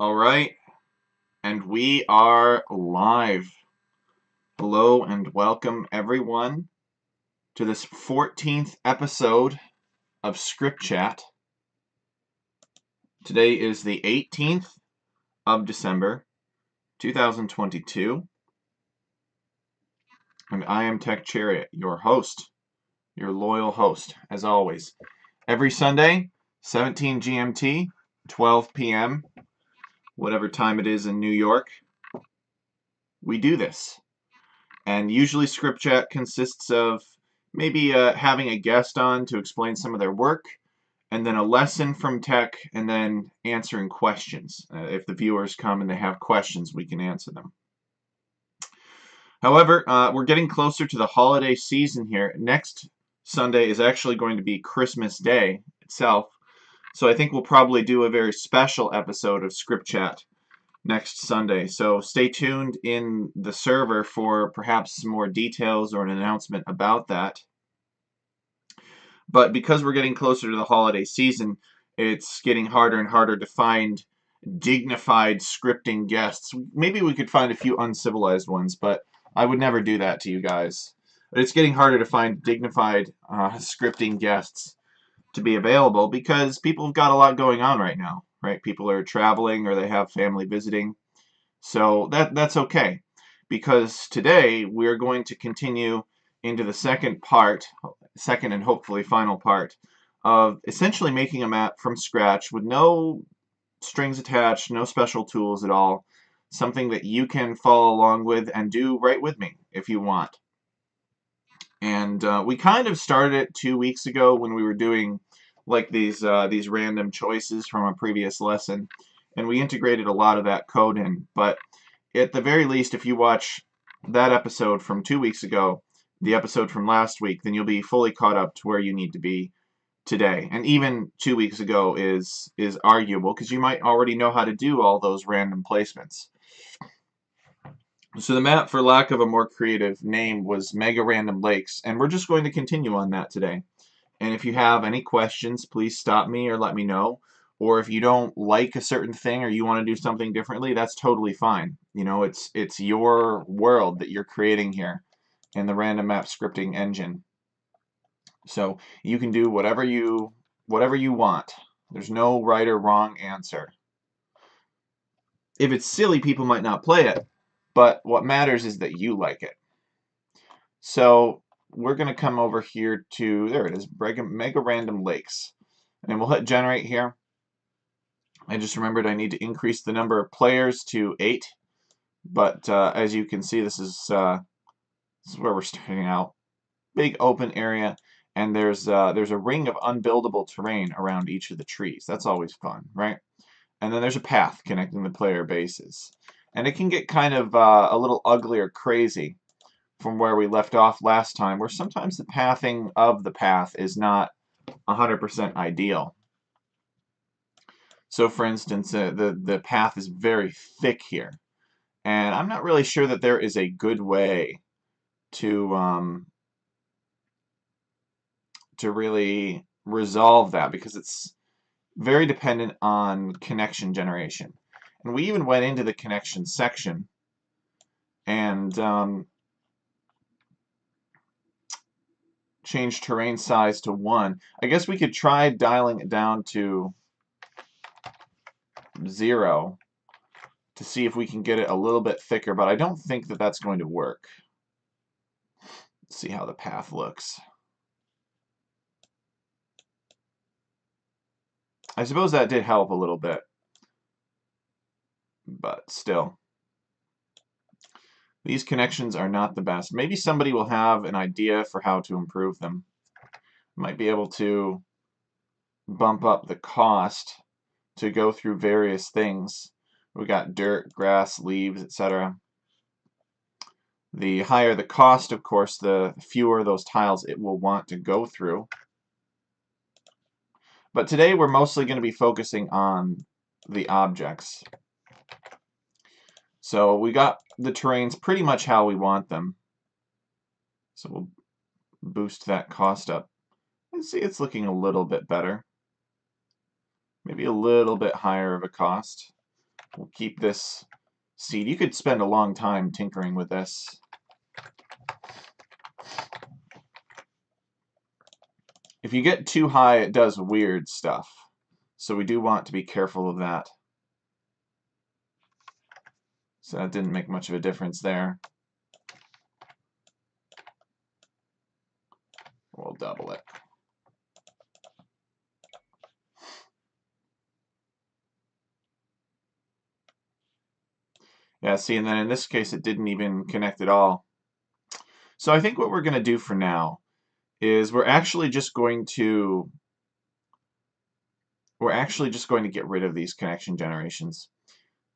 All right, and we are live. Hello and welcome everyone to this 14th episode of ScriptChat. Today is the 18th of December, 2022, and I am Tech Chariot, your host, your loyal host, as always. Every Sunday, 17 GMT, 12 p.m., whatever time it is in New York, we do this. And usually ScriptChat consists of maybe having a guest on to explain some of their work, and then a lesson from tech, and then answering questions. If the viewers come and they have questions, we can answer them. However, we're getting closer to the holiday season here. Next Sunday is actually going to be Christmas Day itself, so I think we'll probably do a very special episode of ScriptChat next Sunday. So stay tuned in the server for perhaps some more details or an announcement about that. But because we're getting closer to the holiday season, it's getting harder and harder to find dignified scripting guests. Maybe we could find a few uncivilized ones, but I would never do that to you guys. But it's getting harder to find dignified scripting guests to be available because people have got a lot going on right now, right? People are traveling or they have family visiting. So that's okay, because today we're going to continue into the second and hopefully final part of essentially making a map from scratch with no strings attached, no special tools at all, something that you can follow along with and do right with me if you want. And we kind of started it 2 weeks ago when we were doing like these random choices from a previous lesson, and we integrated a lot of that code in. But at the very least, if you watch that episode from 2 weeks ago, the episode from last week, then you'll be fully caught up to where you need to be today. And even 2 weeks ago is arguable because you might already know how to do all those random placements. So the map, for lack of a more creative name, was Mega Random Lakes, and we're just going to continue on that today. And if you have any questions, please stop me or let me know. Or if you don't like a certain thing or you want to do something differently, that's totally fine. You know, it's your world that you're creating here in the random map scripting engine. So you can do whatever you want. There's no right or wrong answer. If it's silly, people might not play it, but what matters is that you like it. So we're going to come over here to, there it is, Mega Random Lakes. And we'll hit generate here. I just remembered I need to increase the number of players to 8. But as you can see, this is where we're starting out. Big open area, and there's a ring of unbuildable terrain around each of the trees. That's always fun, right? And then there's a path connecting the player bases. And it can get kind of a little ugly or crazy from where we left off last time, where sometimes the pathing of the path is not 100% ideal. So for instance, the path is very thick here, and I'm not really sure that there is a good way to really resolve that, because it's very dependent on connection generation. And we even went into the connection section and change terrain size to 1. I guess we could try dialing it down to 0 to see if we can get it a little bit thicker, but I don't think that that's going to work. Let's see how the path looks. I suppose that did help a little bit, but still. These connections are not the best. Maybe somebody will have an idea for how to improve them. Might be able to bump up the cost to go through various things. We got dirt, grass, leaves, etc. The higher the cost, of course, the fewer those tiles it will want to go through. But today we're mostly going to be focusing on the objects. So we got the terrains pretty much how we want them. So we'll boost that cost up. And see, it's looking a little bit better. Maybe a little bit higher of a cost. We'll keep this seed. You could spend a long time tinkering with this. If you get too high, it does weird stuff. So we do want to be careful of that. So that didn't make much of a difference there. We'll double it. Yeah, see, and then in this case, it didn't even connect at all. So I think what we're going to do for now is we're actually just going to get rid of these connection generations.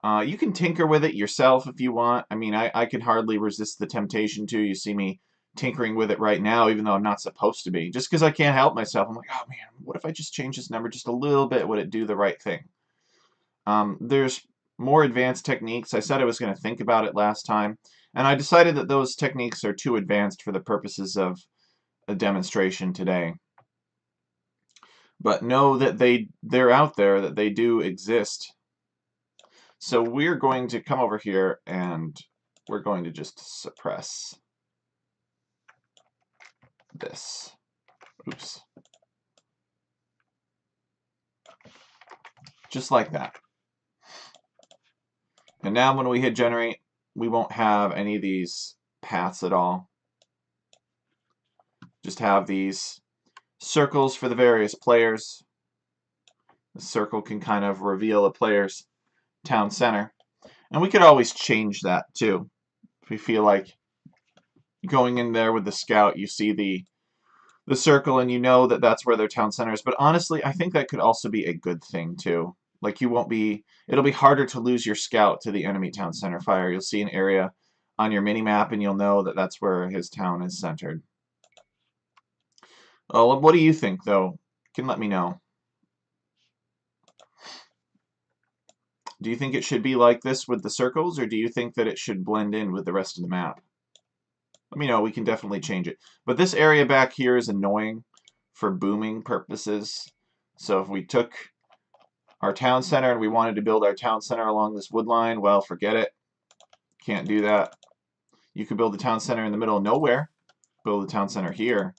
You can tinker with it yourself if you want. I mean, I can hardly resist the temptation to. You see me tinkering with it right now, even though I'm not supposed to be. Just because I can't help myself, I'm like, oh man, what if I just change this number just a little bit? Would it do the right thing? There's more advanced techniques. I said I was going to think about it last time, and I decided that those techniques are too advanced for the purposes of a demonstration today. But know that they're out there, that they do exist. So we're going to come over here and we're going to just suppress this. Oops. Just like that. And now when we hit generate, we won't have any of these paths at all. Just have these circles for the various players. The circle can kind of reveal a player's town center. And we could always change that too. If we feel like going in there with the scout, you see the circle and you know that that's where their town center is. But honestly, I think that could also be a good thing too. Like it'll be harder to lose your scout to the enemy town center fire. You'll see an area on your mini-map and you'll know that that's where his town is centered. Well, what do you think though? You can let me know. Do you think it should be like this with the circles, or do you think that it should blend in with the rest of the map? Let me know. We can definitely change it. But this area back here is annoying for booming purposes. So if we took our town center and we wanted to build our town center along this wood line, well, forget it. Can't do that. You could build the town center in the middle of nowhere. Build the town center here.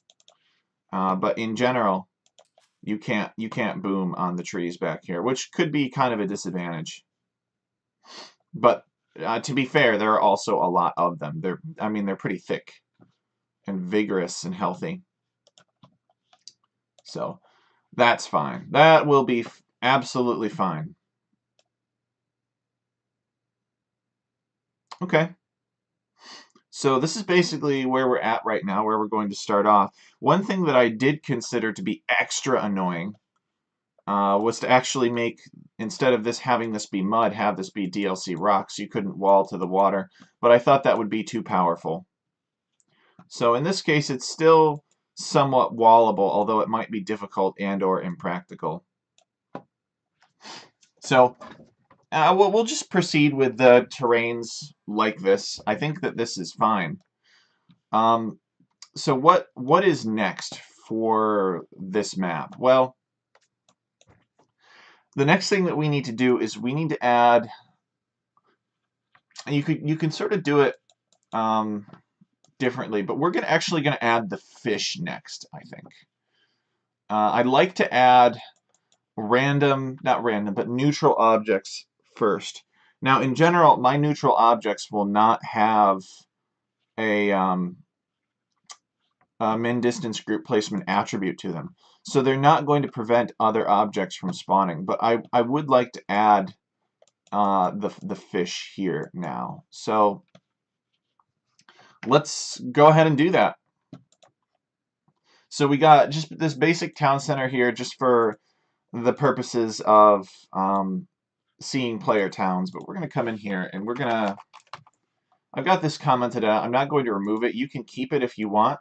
But in general, you can't boom on the trees back here, which could be kind of a disadvantage. But to be fair, there are also a lot of them. They're pretty thick and vigorous and healthy. So that's fine. That will be absolutely fine. Okay. So this is basically where we're at right now, where we're going to start off. One thing that I did consider to be extra annoying was to actually make, instead of having this be mud, have this be DLC rock, so you couldn't wall to the water. But I thought that would be too powerful. So in this case, it's still somewhat wallable, although it might be difficult and or impractical. So we'll just proceed with the terrains like this. I think that this is fine. So what is next for this map? Well, the next thing that we need to do is we need to add, and you can sort of do it differently, but we're actually going to add the fish next, I think. I'd like to add not random, but neutral objects first. Now, in general, my neutral objects will not have a min distance group placement attribute to them. So they're not going to prevent other objects from spawning, but I would like to add the fish here now. So let's go ahead and do that. So we got just this basic town center here just for the purposes of seeing player towns, but we're going to come in here and I've got this commented out. I'm not going to remove it. You can keep it if you want.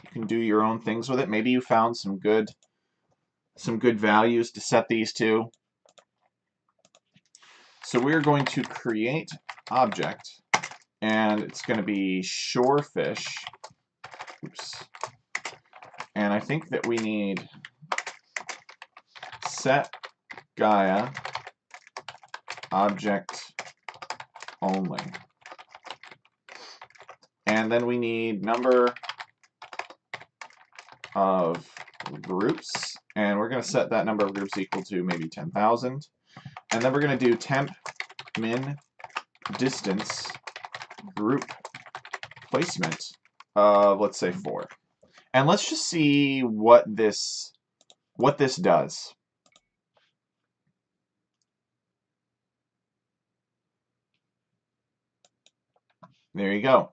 You can do your own things with it. Maybe you found some good values to set these to. So we're going to create object, and it's going to be shorefish. Oops. And I think that we need set Gaia object only. And then we need number of groups, and we're going to set that number of groups equal to maybe 10,000. And then we're going to do temp min distance group placement of, let's say, 4. And let's just see what this does. There you go.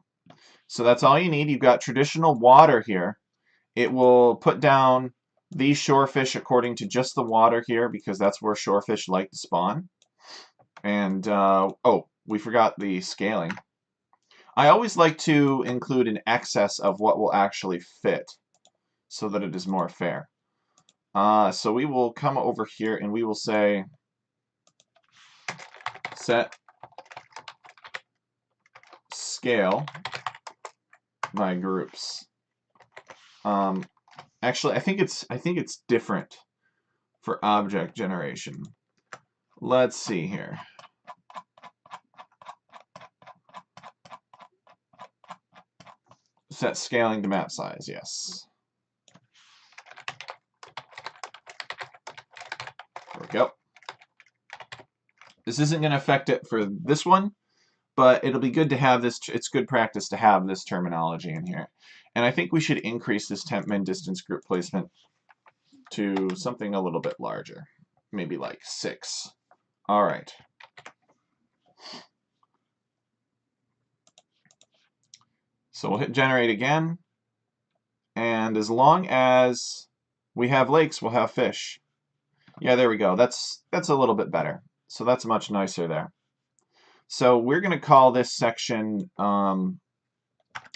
So that's all you need. You've got traditional water here. It will put down these shorefish according to just the water here, because that's where shorefish like to spawn. And, oh, we forgot the scaling. I always like to include an excess of what will actually fit so that it is more fair. So we will come over here and we will say set scale by groups. Actually, I think it's different for object generation. Let's see here. Set scaling to map size, yes. There we go. This isn't going to affect it for this one, but it'll be good to have this. It's good practice to have this terminology in here. And I think we should increase this temp min distance group placement to something a little bit larger, maybe like 6. All right. So we'll hit generate again, and as long as we have lakes, we'll have fish. Yeah, there we go. That's a little bit better. So that's much nicer there. So we're going to call this section.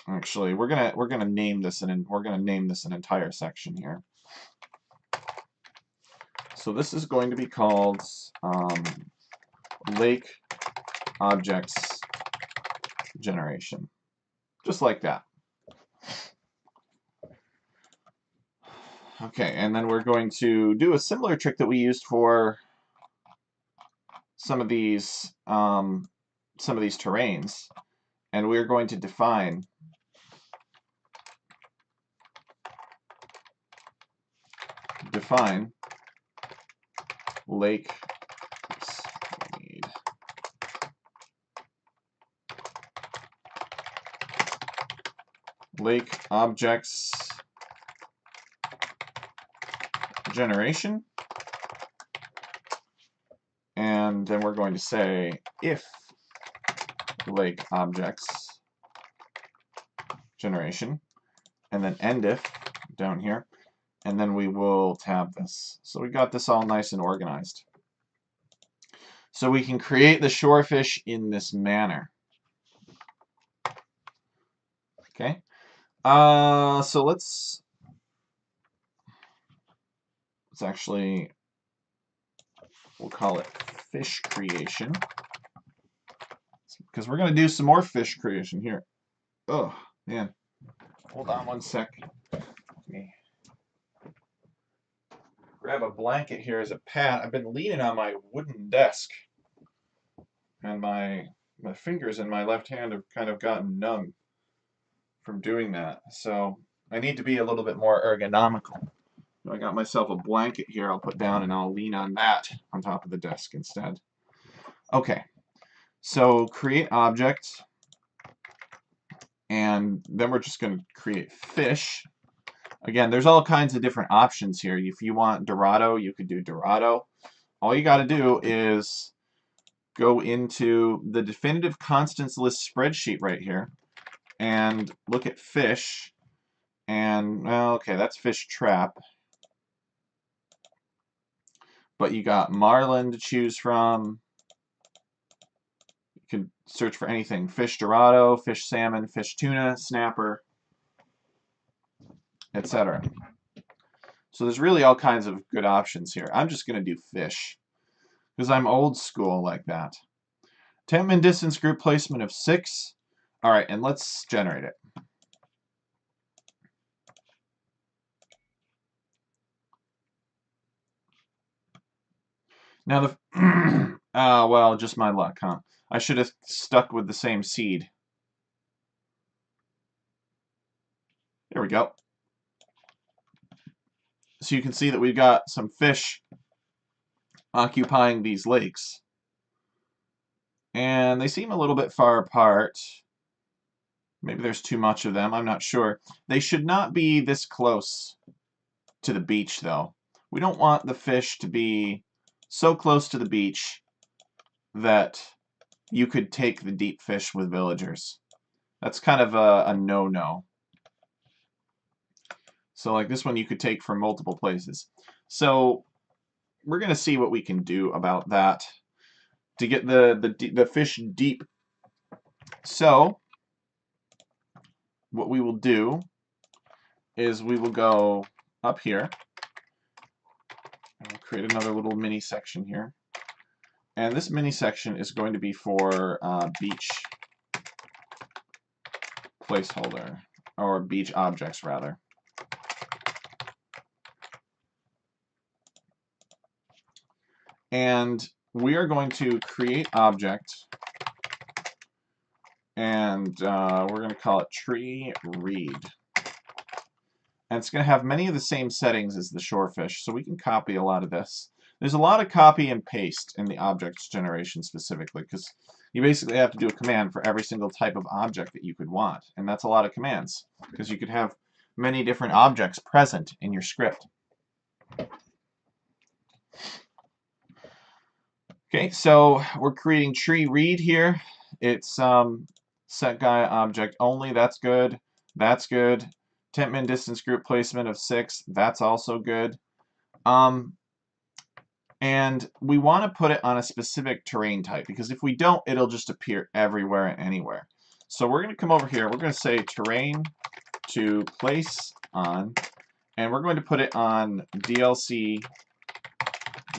Actually, we're gonna name this an entire section here. So this is going to be called lake objects generation, just like that. Okay, and then we're going to do a similar trick that we used for some of these terrains, and we're going to define lake. Lake objects generation, and then we're going to say if lake objects generation, and then end if down here, and then we will tab this. So we got this all nice and organized. So we can create the shorefish in this manner. Okay. So let's actually, we'll call it fish creation, because we're going to do some more fish creation here. Oh, man. Hold on one sec. Let me grab a blanket here as a pad. I've been leaning on my wooden desk, and my fingers in my left hand have kind of gotten numb from doing that. So I need to be a little bit more ergonomical. I got myself a blanket here I'll put down, and I'll lean on that on top of the desk instead. Okay, so create object, and then we're just going to create fish. Again, there's all kinds of different options here. If you want Dorado, you could do Dorado. All you got to do is go into the definitive constants list spreadsheet right here and look at fish, and well, okay, that's fish trap, but you got marlin to choose from. You can search for anything: fish Dorado, fish salmon, fish tuna, snapper, etc. So there's really all kinds of good options here. I'm just going to do fish because I'm old school like that. Temp min distance group placement of 6. All right, and let's generate it. Now Ah, well, just my luck, huh? I should have stuck with the same seed. There we go. So you can see that we've got some fish occupying these lakes. And they seem a little bit far apart. Maybe there's too much of them, I'm not sure. They should not be this close to the beach, though. We don't want the fish to be so close to the beach that you could take the deep fish with villagers. That's kind of a no-no. So like this one you could take from multiple places. So we're going to see what we can do about that to get the fish deep. So what we will do is we will go up here and we'll create another little mini section here. And this mini section is going to be for beach placeholder, or beach objects rather. And we are going to create object, and we're going to call it tree read. And it's going to have many of the same settings as the shorefish, so we can copy a lot of this. There's a lot of copy and paste in the objects generation specifically, because you basically have to do a command for every single type of object that you could want. And that's a lot of commands, because you could have many different objects present in your script. Okay, so we're creating tree read here. It's set guy object only. That's good. That's good. Temp min distance group placement of 6. That's also good. And we want to put it on a specific terrain type, because if we don't, it'll just appear everywhere and anywhere. So we're going to come over here. We're going to say terrain to place on, and we're going to put it on DLC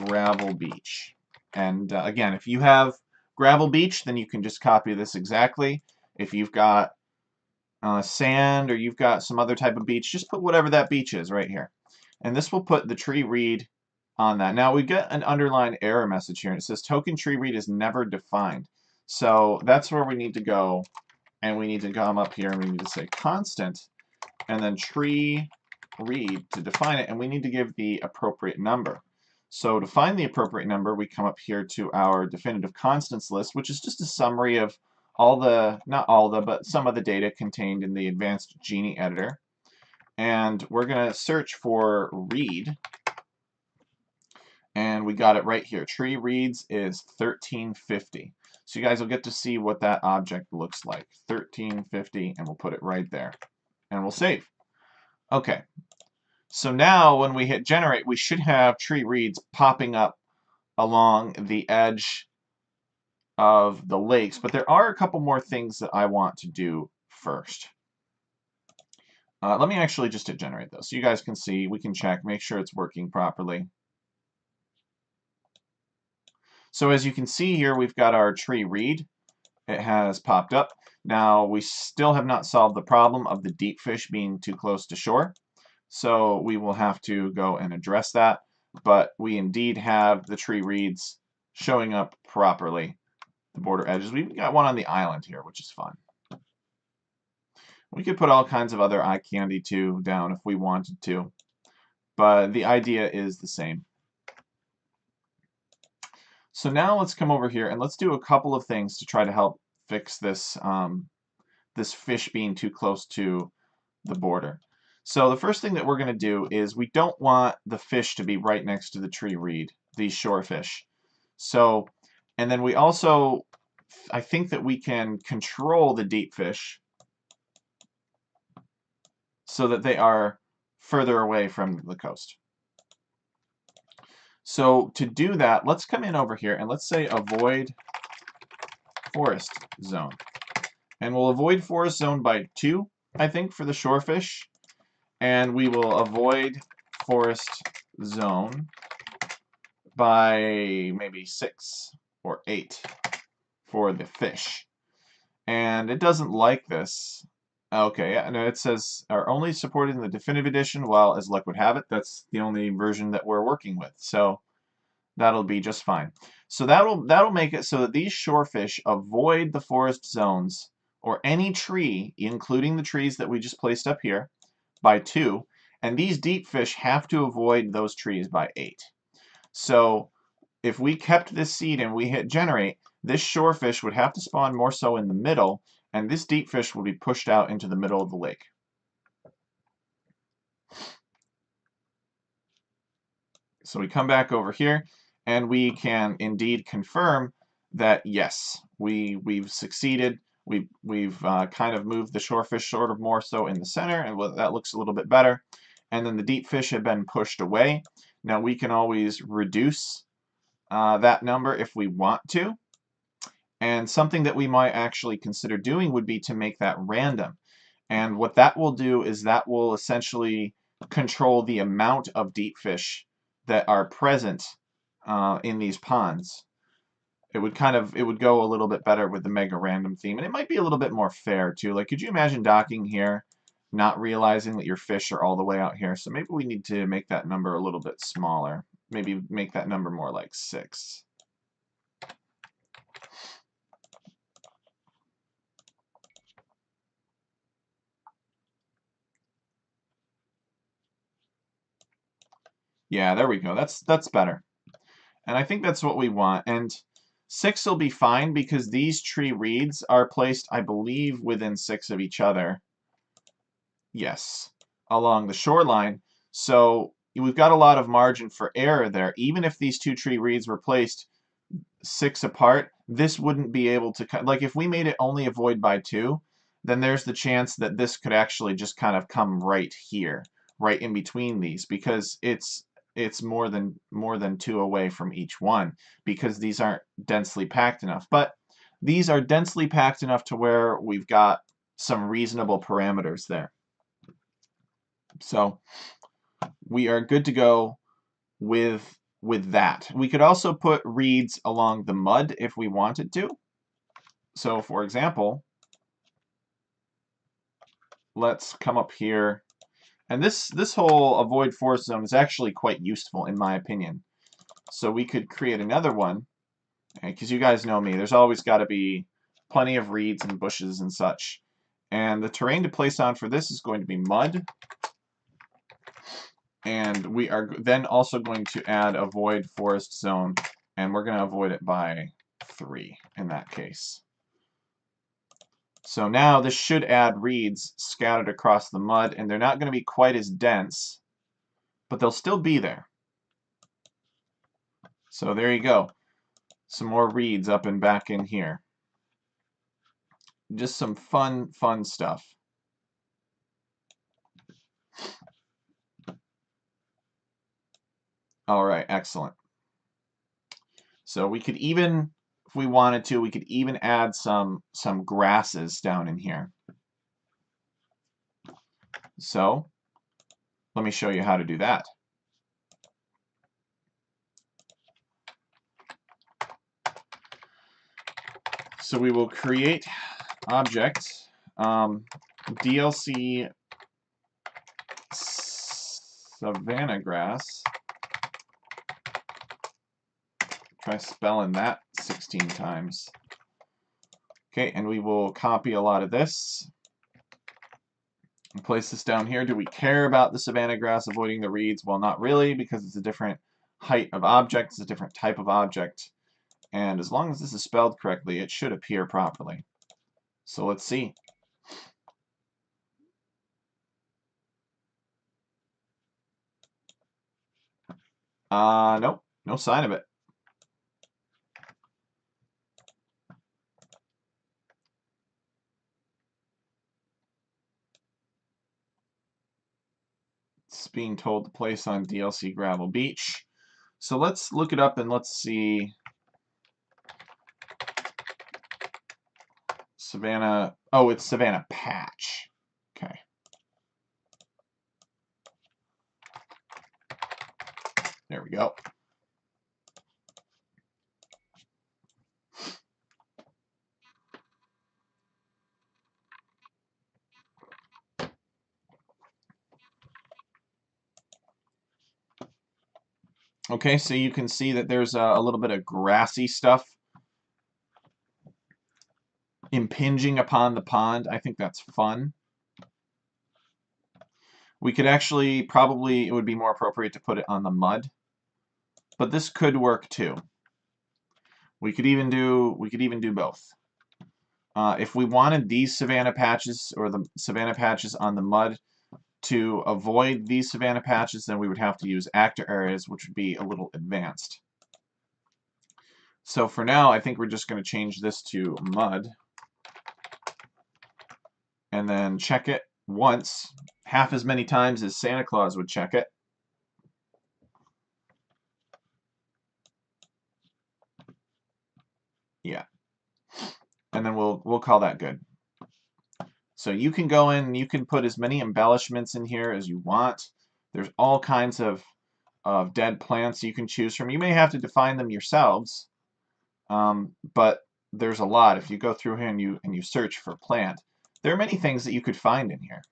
gravel beach. And again, if you have gravel beach, then you can just copy this exactly. If you've got sand or you've got some other type of beach, just put whatever that beach is right here. And this will put the tree read on that. Now we get an underlined error message here, and it says token tree read is never defined. So that's where we need to go, and we need to come up here and we need to say constant and then tree read to define it, and we need to give the appropriate number. So to find the appropriate number, we come up here to our definitive constants list, which is just a summary of all the, not all the, but some of the data contained in the advanced Genie editor. And we're going to search for read, and we got it right here. Tree reads is 1350. So you guys will get to see what that object looks like. 1350, and we'll put it right there. And we'll save. Okay. So now when we hit generate, we should have tree reads popping up along the edge of the lakes. But there are a couple more things that I want to do first. Let me actually just hit generate though, so you guys can see, we can check, make sure it's working properly. So as you can see here, we've got our tree read. It has popped up. Now we still have not solved the problem of the deep fish being too close to shore. So we will have to go and address that. But we indeed have the tree reads showing up properly. The border edges. We've got one on the island here, which is fun. We could put all kinds of other eye candy too down if we wanted to. But the idea is the same. So now let's come over here and let's do a couple of things to try to help fix this, this fish being too close to the border. So the first thing that we're going to do is we don't want the fish to be right next to the tree reed, these shore fish. So, and then we also, I think that we can control the deep fish so that they are further away from the coast. So to do that, let's come in over here and let's say avoid forest zone. And we'll avoid forest zone by 2, I think, for the shorefish. And we will avoid forest zone by maybe 6 or 8 for the fish. And it doesn't like this. Okay, yeah, no, it says are only supported in the definitive edition. Well, as luck would have it, that's the only version that we're working with. So That'll be just fine. So that'll make it so that these shorefish avoid the forest zones or any tree, including the trees that we just placed up here, by 2, and these deep fish have to avoid those trees by 8. So if we kept this seed and we hit generate, this shorefish would have to spawn more so in the middle, and this deep fish will be pushed out into the middle of the lake. So we come back over here, and we can indeed confirm that yes, we've succeeded. We've kind of moved the shorefish sort of more so in the center, and that looks a little bit better. And then the deep fish have been pushed away. Now we can always reduce that number if we want to. And something that we might actually consider doing would be to make that random. And what that will do is that will essentially control the amount of deep fish that are present in these ponds. It would go a little bit better with the mega random theme, and it might be a little bit more fair too. Like, could you imagine docking here, not realizing that your fish are all the way out here? So maybe we need to make that number a little bit smaller. Maybe make that number more like 6. Yeah, there we go. That's better. And I think that's what we want. And 6 will be fine because these tree reeds are placed, I believe, within 6 of each other. Yes, along the shoreline. So we've got a lot of margin for error there. Even if these 2 tree reeds were placed 6 apart, this wouldn't be able to, like if we made it only avoid by 2, then there's the chance that this could actually just kind of come right here, right in between these, because it's more than 2 away from each one, because these aren't densely packed enough. But these are densely packed enough to where we've got some reasonable parameters there. So we are good to go with that. We could also put reeds along the mud if we wanted to. So for example, let's come up here. And this whole avoid forest zone is actually quite useful in my opinion. So we could create another one, because you guys know me, there's always got to be plenty of reeds and bushes and such. And the terrain to place on for this is going to be mud. And we are then also going to add avoid forest zone, and we're going to avoid it by 3 in that case. So now this should add reeds scattered across the mud, and they're not going to be quite as dense, but they'll still be there. So there you go. Some more reeds up and back in here. Just some fun stuff. All right, excellent. So we could even, if we wanted to, we could even add some grasses down in here. So let me show you how to do that. So we will create object DLC savanna grass. Try spelling that 16 times. Okay, and we will copy a lot of this and place this down here. Do we care about the savanna grass avoiding the reeds? Well, not really, because it's a different height of object, it's a different type of object. And as long as this is spelled correctly, it should appear properly. So let's see. Nope, no sign of it. It's being told to place on DLC Gravel Beach. So let's look it up and let's see. Savannah, oh, it's Savannah Patch. Okay. There we go. Okay, so you can see that there's a little bit of grassy stuff impinging upon the pond. I think that's fun. We could actually, probably, it would be more appropriate to put it on the mud, but this could work too. We could even do both. If we wanted these savanna patches or the savanna patches on the mud to avoid these savanna patches, then we would have to use actor areas, which would be a little advanced. So for now, I think we're just going to change this to mud and then check it once, half as many times as Santa Claus would check it. Yeah. And then we'll call that good. So you can go in and you can put as many embellishments in here as you want. There's all kinds of dead plants you can choose from. You may have to define them yourselves, but there's a lot. If you go through here and you search for plant, there are many things that you could find in here.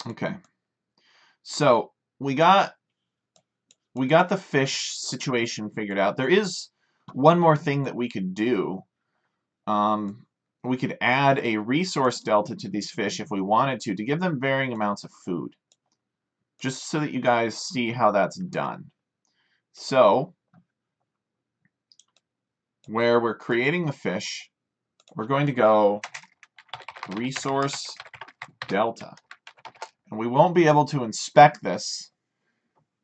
Okay, so we got the fish situation figured out. There is one more thing that we could do. We could add a resource delta to these fish if we wanted to give them varying amounts of food, just so that you guys see how that's done. So, where we're creating the fish, we're going to go resource delta. And we won't be able to inspect this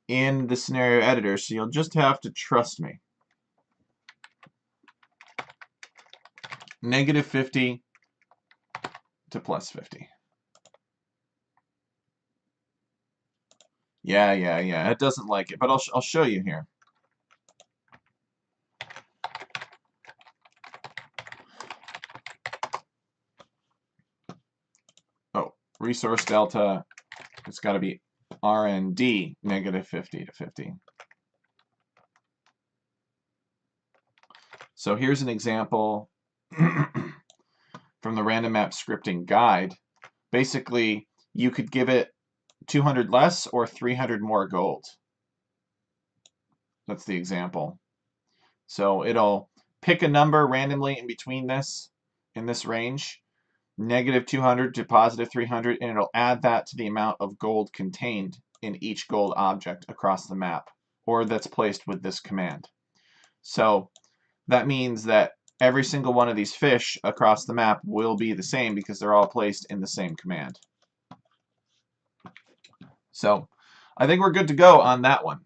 in the scenario editor, so you'll just have to trust me. -50 to +50. Yeah, it doesn't like it, but I'll show you here. Oh, resource delta, it's got to be RND, -50 to 50. So here's an example from the Random Map Scripting Guide. Basically, you could give it 200 less or 300 more gold. That's the example. So it'll pick a number randomly in between this, in this range, -200 to +300, and it'll add that to the amount of gold contained in each gold object across the map, or that's placed with this command. So that means that every single one of these fish across the map will be the same because they're all placed in the same command. So I think we're good to go on that one.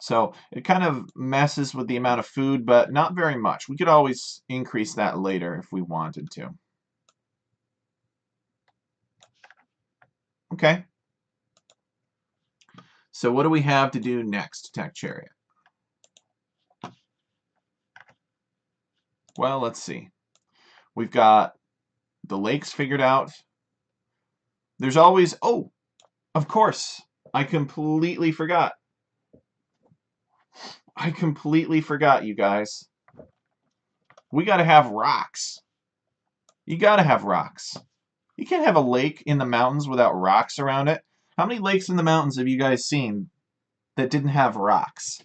So it kind of messes with the amount of food, but not very much. We could always increase that later if we wanted to. Okay. So what do we have to do next, Tech Chariot? Well, let's see. We've got the lakes figured out. There's always, oh, of course, I completely forgot. You guys. We got to have rocks. You got to have rocks. You can't have a lake in the mountains without rocks around it. How many lakes in the mountains have you guys seen that didn't have rocks?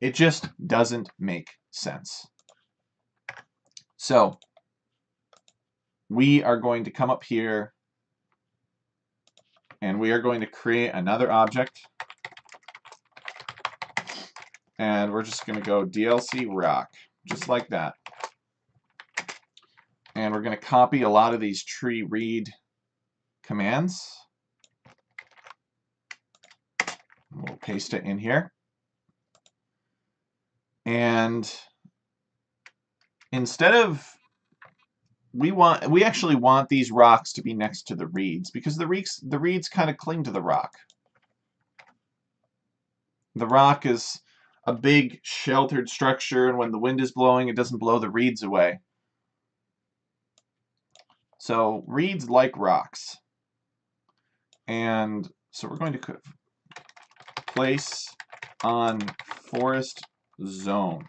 It just doesn't make sense. So, we are going to come up here and we are going to create another object. And we're just going to go DLC rock, just like that. And we're going to copy a lot of these tree read commands. We'll paste it in here. And instead of, we actually want these rocks to be next to the reeds because the reeds kind of cling to the rock. The rock is a big sheltered structure, and when the wind is blowing, it doesn't blow the reeds away. So reeds like rocks. And so we're going to place on forest zone.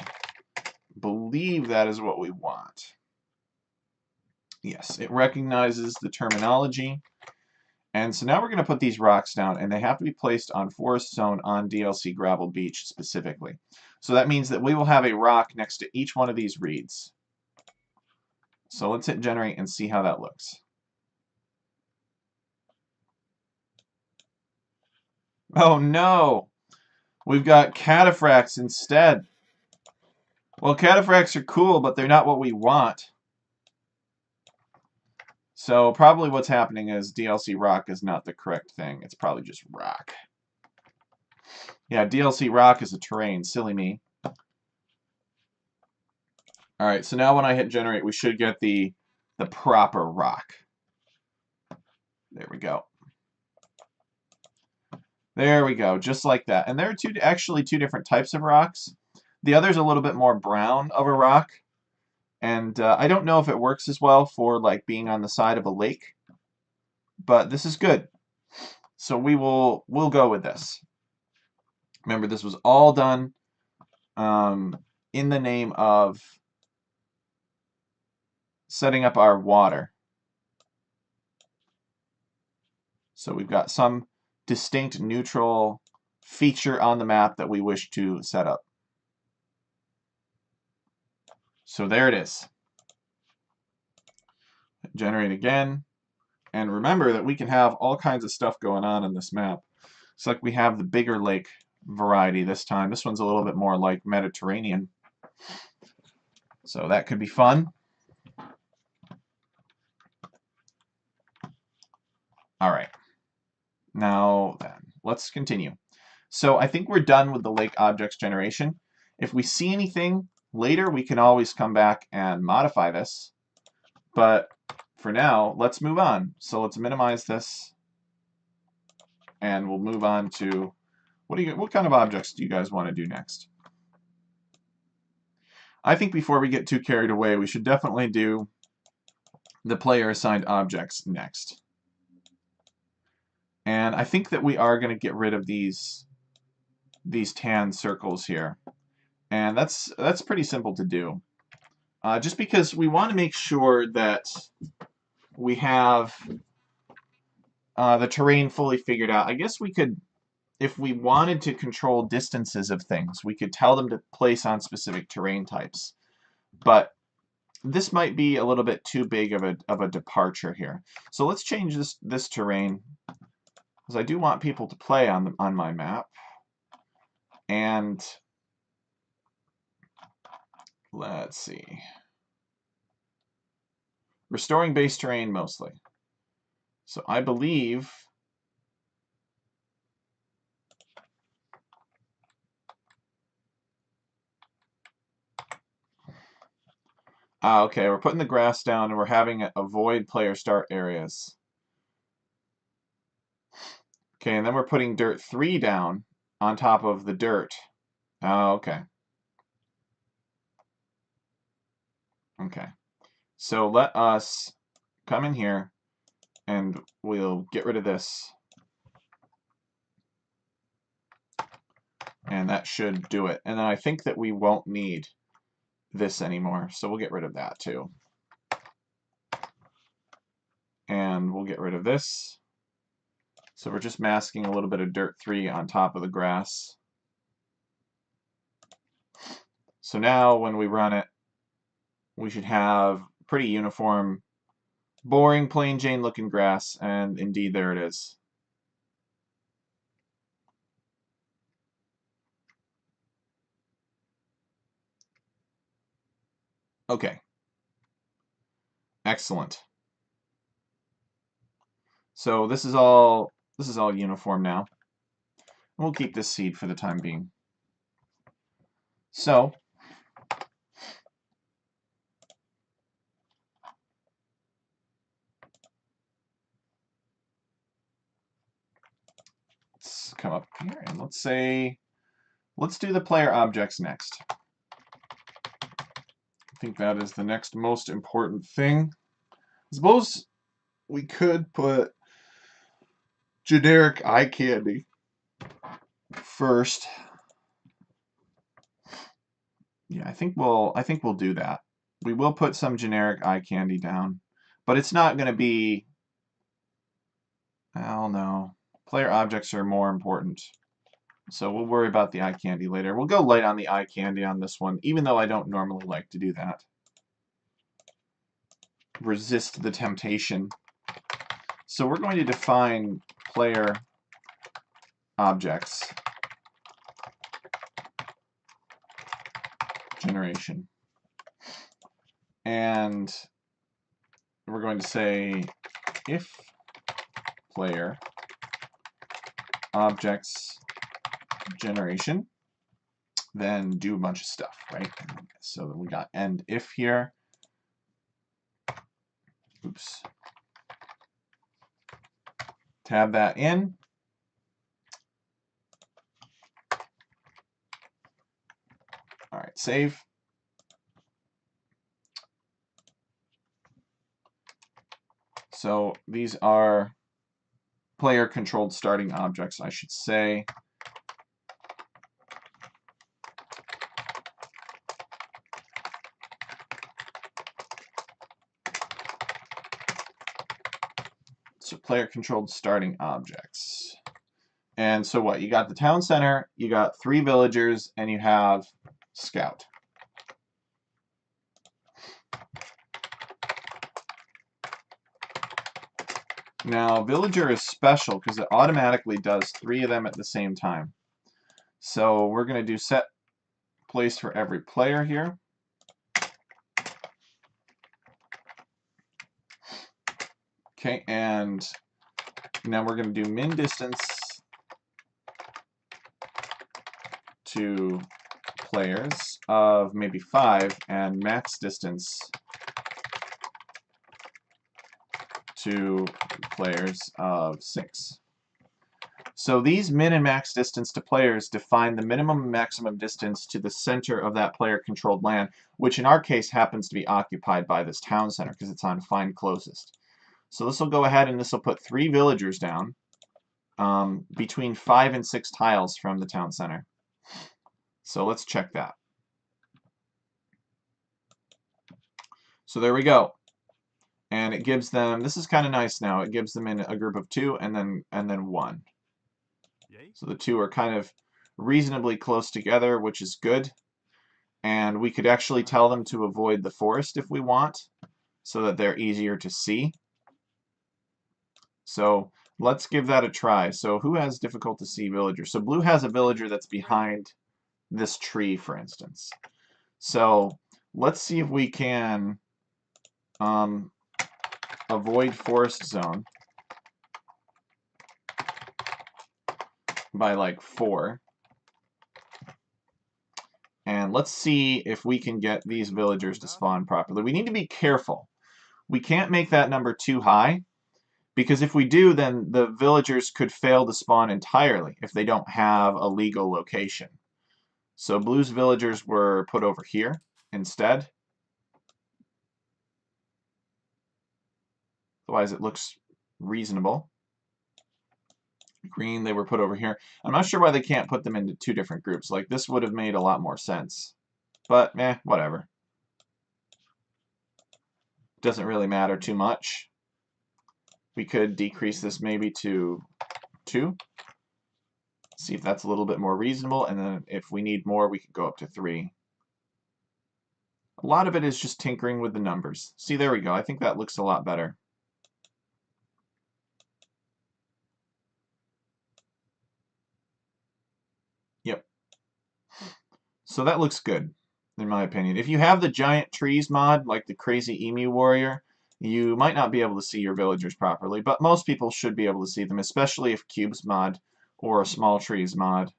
believe that is what we want. Yes, it recognizes the terminology. And so now we're going to put these rocks down, and they have to be placed on Forest Zone on DLC Gravel Beach specifically. So that means that we will have a rock next to each one of these reeds. So let's hit generate and see how that looks. Oh no! We've got cataphracts instead. Well, cataphracts are cool, but they're not what we want. So probably what's happening is DLC rock is not the correct thing. It's probably just rock. Yeah, DLC rock is a terrain. Silly me. Alright, so now when I hit generate, we should get the proper rock. There we go. There we go, just like that. And there are actually two different types of rocks. The other's a little bit more brown of a rock. And I don't know if it works as well for like being on the side of a lake. But this is good. So we'll go with this. Remember, this was all done in the name of setting up our water. So we've got some distinct neutral feature on the map that we wish to set up. So there it is. Generate again. And remember that we can have all kinds of stuff going on in this map. It's like we have the bigger lake variety this time. This one's a little bit more like Mediterranean. So that could be fun. All right. Now then, let's continue. So I think we're done with the lake objects generation. If we see anything later, we can always come back and modify this. But for now, let's move on. So let's minimize this, and we'll move on to what kind of objects do you guys want to do next? I think before we get too carried away, we should definitely do the player assigned objects next. And I think that we are going to get rid of these tan circles here. And that's pretty simple to do. Just because we want to make sure that we have the terrain fully figured out. I guess we could, if we wanted to control distances of things, we could tell them to place on specific terrain types. But this might be a little bit too big of a departure here. So let's change this terrain, because I do want people to play on my map. And let's see. Restoring base terrain mostly. So I believe okay, we're putting the grass down and we're having it avoid player start areas. Okay, and then we're putting dirt 3 down on top of the dirt. Oh, okay. Okay. So let us come in here and we'll get rid of this. And that should do it. And then I think that we won't need this anymore, so we'll get rid of that too. And we'll get rid of this. So we're just masking a little bit of dirt 3 on top of the grass. So now when we run it, we should have pretty uniform, boring, plain Jane looking grass, and indeed there it is. Okay. Excellent. So this is all uniform now. We'll keep this seed for the time being. So let's come up here and let's do the player objects next. I think that is the next most important thing. I suppose we could put generic eye candy first. Yeah, I think we'll do that. We will put some generic eye candy down, but it's not going to be. I don't know. Player objects are more important. So we'll worry about the eye candy later. We'll go light on the eye candy on this one, even though I don't normally like to do that. Resist the temptation. So we're going to define player objects generation. And we're going to say if player objects generation, then do a bunch of stuff, right? So we got end if here. Oops. Tab that in. All right, save. So these are player-controlled starting objects, I should say. So player-controlled starting objects. And so what? You got the town center, you got 3 villagers, and you have scout. Now, villager is special because it automatically does 3 of them at the same time. So we're going to do set place for every player here. Okay, and now we're going to do min distance to players of maybe 5 and max distance to players of 6. So these min and max distance to players define the minimum and maximum distance to the center of that player-controlled land, which in our case happens to be occupied by this town center because it's on find closest. So this will go ahead and this will put 3 villagers down between 5 and 6 tiles from the town center. So let's check that. So there we go. And it gives them, this is kind of nice now, it gives them in a group of 2 and then 1. So the 2 are kind of reasonably close together, which is good. And we could actually tell them to avoid the forest if we want, so that they're easier to see. So let's give that a try. So who has difficult to see villager? So blue has a villager that's behind this tree, for instance. So let's see if we can avoid forest zone by like 4. And let's see if we can get these villagers to spawn properly. We need to be careful. We can't make that number too high, because if we do, then the villagers could fail to spawn entirely if they don't have a legal location. So blue's villagers were put over here instead. Otherwise it looks reasonable. Green, they were put over here. I'm not sure why they can't put them into 2 different groups. Like, this would have made a lot more sense. But, whatever. Doesn't really matter too much. We could decrease this maybe to 2. See if that's a little bit more reasonable. And then if we need more, we could go up to 3. A lot of it is just tinkering with the numbers. See, there we go. I think that looks a lot better. Yep. So that looks good, in my opinion. If you have the giant trees mod, like the crazy emu warrior, you might not be able to see your villagers properly, but most people should be able to see them, especially if cubes mod or a small trees mod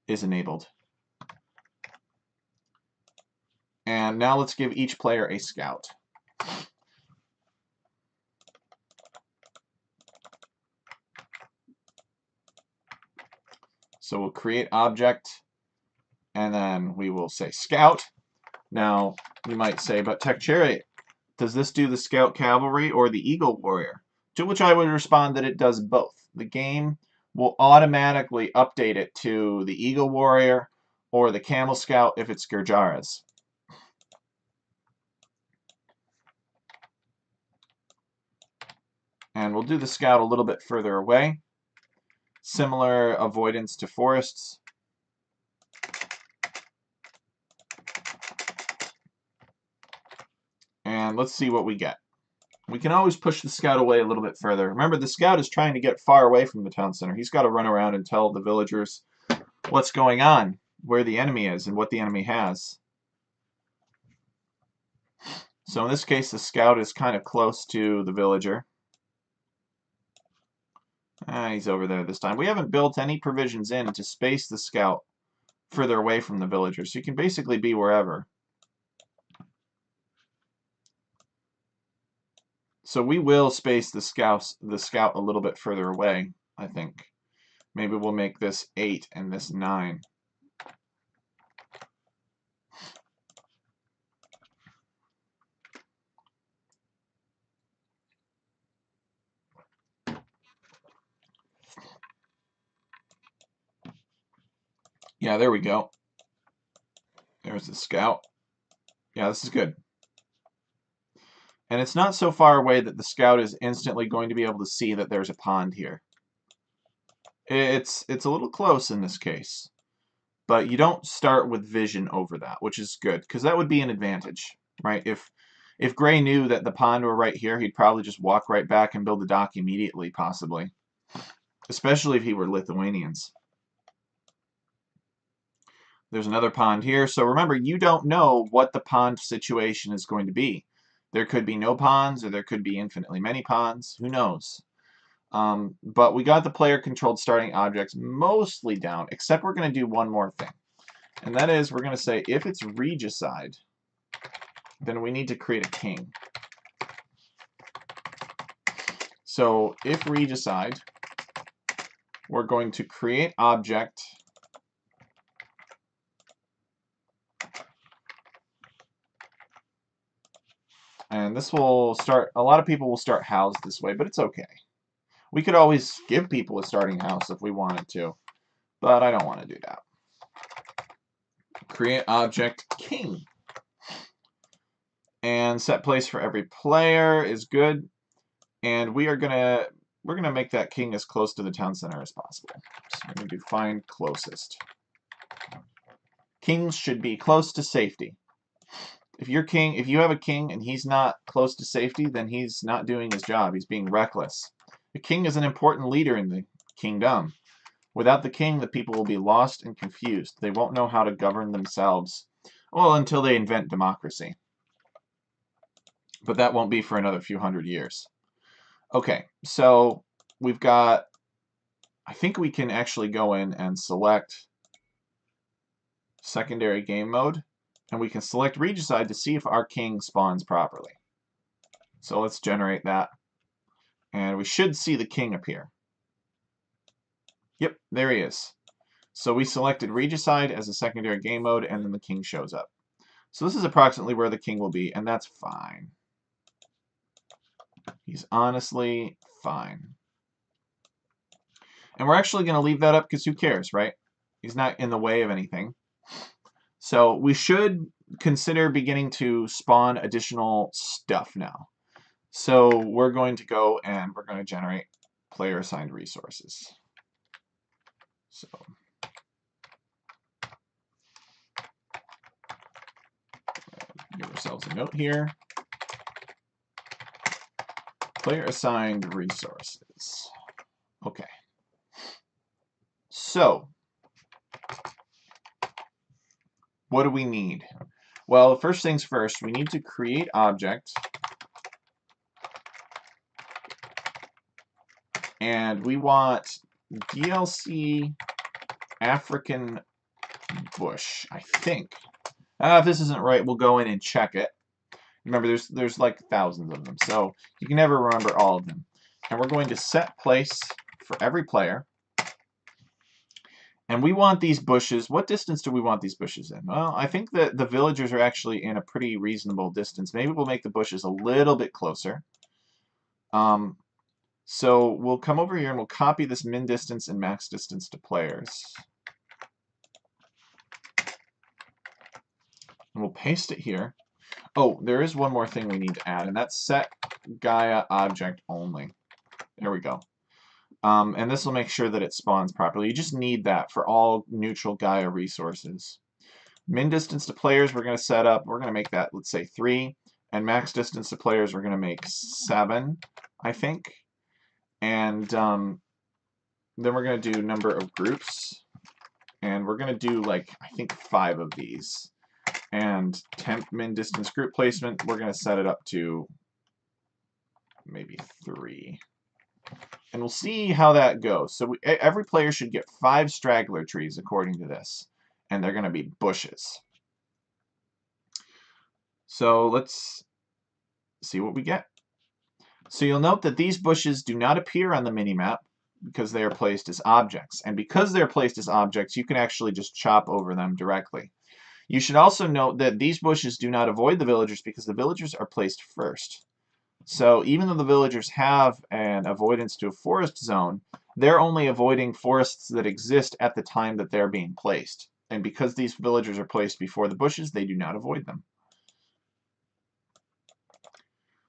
is enabled. And now let's give each player a scout. So we'll create object, and then we will say scout. Now, you might say, but Tech Chariot, does this do the scout cavalry or the eagle warrior? To which I would respond that it does both. The game will automatically update it to the eagle warrior or the Camel Scout if it's Gurjara's. And we'll do the Scout a little bit further away. Similar avoidance to forests. And let's see what we get. We can always push the Scout away a little bit further. Remember, the Scout is trying to get far away from the town center. He's got to run around and tell the villagers what's going on, where the enemy is, and what the enemy has. So in this case, the Scout is kind of close to the villager. He's over there this time. We haven't built any provisions in to space the Scout further away from the villager, so you can basically be wherever. So we will space the Scout a little bit further away, I think. Maybe we'll make this 8 and this 9. Yeah, there we go. There's the Scout. Yeah, this is good. And it's not so far away that the Scout is instantly going to be able to see that there's a pond here. It's a little close in this case. But you don't start with vision over that, which is good, because that would be an advantage, right? If Gray knew that the pond were right here, he'd probably just walk right back and build the dock immediately, possibly. Especially if he were Lithuanians. There's another pond here. So remember, you don't know what the pond situation is going to be. There could be no ponds, or there could be infinitely many ponds. Who knows? But we got the player-controlled starting objects mostly down, except we're going to do one more thing. And that is, we're going to say, if it's regicide, then we need to create a king. So if regicide, we're going to create object and this will start, a lot of people will start housed this way, but it's okay. We could always give people a starting house if we wanted to, but I don't want to do that. Create object king. And set place for every player is good. And we're gonna make that king as close to the town center as possible. So we're gonna do find closest. Kings should be close to safety. If you have a king and he's not close to safety, then he's not doing his job. He's being reckless. The king is an important leader in the kingdom. Without the king, the people will be lost and confused. They won't know how to govern themselves. Well, until they invent democracy. But that won't be for another few hundred years. Okay, so we've got, I think we can actually go in and select secondary game mode. And we can select regicide to see if our king spawns properly. So let's generate that. And we should see the king appear. Yep, there he is. So we selected regicide as a secondary game mode, and then the king shows up. So this is approximately where the king will be, and that's fine. He's honestly fine. And we're actually going to leave that up because who cares, right? He's not in the way of anything. So we should consider beginning to spawn additional stuff now. So we're going to go and we're going to generate player assigned resources. So give ourselves a note here. Player assigned resources. Okay. So what do we need? Well, first things first, we need to create object. And we want DLC African bush, I think. If this isn't right, we'll go in and check it. Remember, there's like thousands of them, so you can never remember all of them. And we're going to set place for every player. And we want these bushes. What distance do we want these bushes in? Well, I think that the villagers are actually in a pretty reasonable distance. Maybe we'll make the bushes a little bit closer. So we'll come over here and we'll copy this min distance and max distance to players. And we'll paste it here. Oh, there is one more thing we need to add, and that's set Gaia object only. There we go. And this will make sure that it spawns properly. You just need that for all neutral Gaia resources. Min distance to players we're going to set up, we're going to make that, let's say, 3. And max distance to players we're going to make 7, I think. And then we're going to do number of groups. And we're going to do, like, I think 5 of these. And temp min distance group placement, we're going to set it up to maybe 3. And we'll see how that goes. So every player should get 5 straggler trees according to this. And they're going to be bushes. So let's see what we get. So you'll note that these bushes do not appear on the minimap because they are placed as objects. And because they're placed as objects, you can actually just chop over them directly. You should also note that these bushes do not avoid the villagers because the villagers are placed first. So even though the villagers have an avoidance to a forest zone, they're only avoiding forests that exist at the time that they're being placed. And because these villagers are placed before the bushes, they do not avoid them.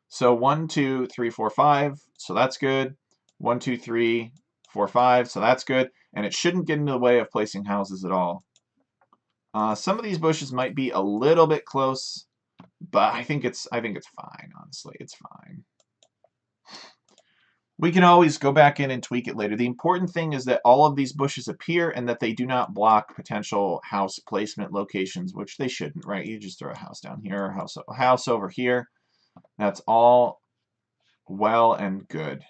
So 1, 2, 3, 4, 5, so that's good. 1, 2, 3, 4, 5, so that's good. And it shouldn't get in the way of placing houses at all. Some of these bushes might be a little bit close, but I think it's fine, honestly. It's fine. We can always go back in and tweak it later. The important thing is that all of these bushes appear and that they do not block potential house placement locations, which they shouldn't, right? You just throw a house down here, a house over here. That's all well and good.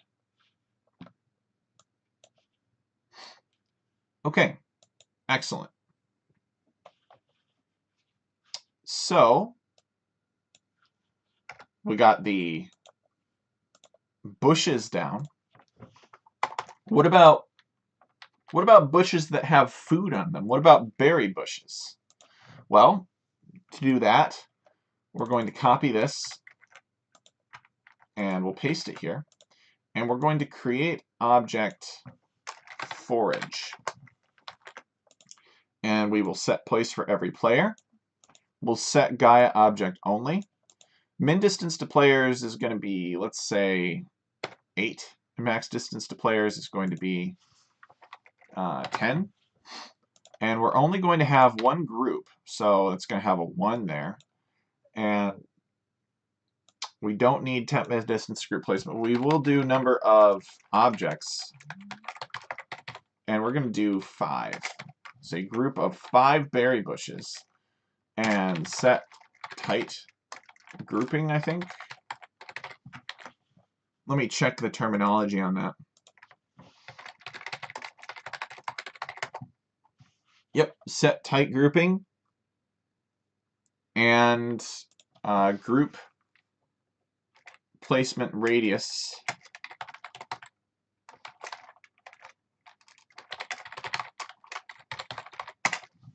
Okay, excellent. So we got the bushes down. What about bushes that have food on them? What about berry bushes? Well, to do that, we're going to copy this and we'll paste it here. And we're going to create object forage. And we will set place for every player. We'll set Gaia object only. Min distance to players is going to be, let's say, 8. Max distance to players is going to be 10. And we're only going to have one group, so it's going to have a 1 there. And we don't need temp min distance group placement. We will do number of objects. And we're going to do 5. So a group of 5 berry bushes. And set tight grouping, I think. Let me check the terminology on that. Yep, set tight grouping. And group placement radius.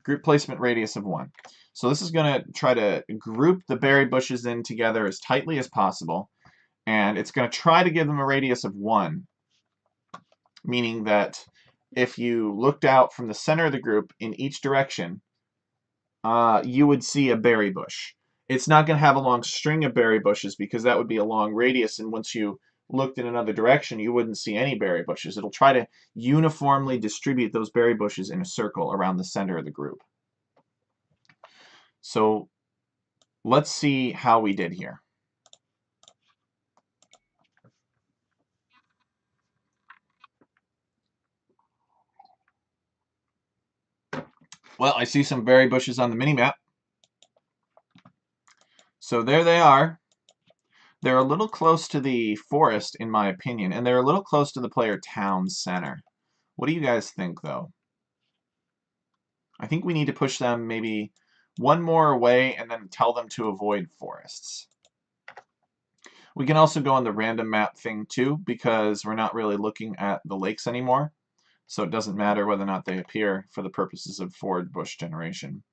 Group placement radius of 1. So this is going to try to group the berry bushes in together as tightly as possible. And it's going to try to give them a radius of 1. Meaning that if you looked out from the center of the group in each direction, you would see a berry bush. It's not going to have a long string of berry bushes because that would be a long radius, and once you looked in another direction, you wouldn't see any berry bushes. It'll try to uniformly distribute those berry bushes in a circle around the center of the group. So let's see how we did here. Well, I see some berry bushes on the minimap. So there they are. They're a little close to the forest, in my opinion, and they're a little close to the player town center. What do you guys think, though? I think we need to push them maybe one more away and then tell them to avoid forests. We can also go on the random map thing, too, because we're not really looking at the lakes anymore. So it doesn't matter whether or not they appear for the purposes of forward bush generation.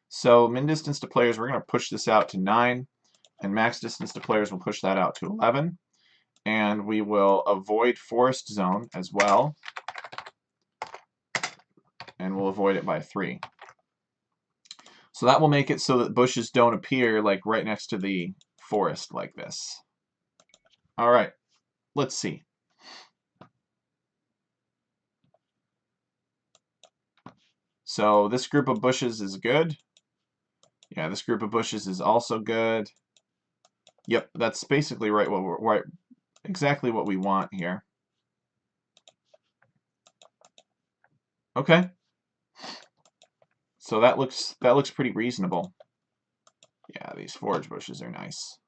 So min distance to players, we're going to push this out to 9. And max distance to players, we'll push that out to 11. And we will avoid forest zone as well. And we'll avoid it by 3. So that will make it so that bushes don't appear like right next to the forest like this. All right, let's see. So this group of bushes is good. Yeah, this group of bushes is also good. Yep, that's basically exactly what we want here. Okay. So that looks pretty reasonable. Yeah, these forage bushes are nice.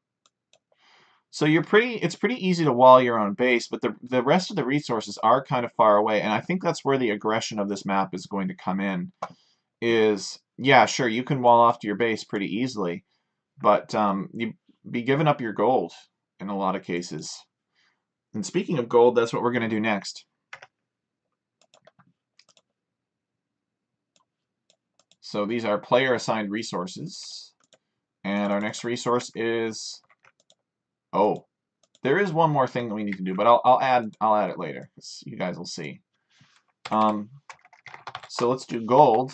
So it's pretty easy to wall your own base, but the rest of the resources are kind of far away, and I think that's where the aggression of this map is going to come in. Yeah, sure, you can wall off to your base pretty easily, but you be giving up your gold in a lot of cases. And speaking of gold, that's what we're going to do next. So these are player assigned resources, and our next resource is, oh, there is one more thing that we need to do, but I'll add it later, because you guys will see. So let's do gold.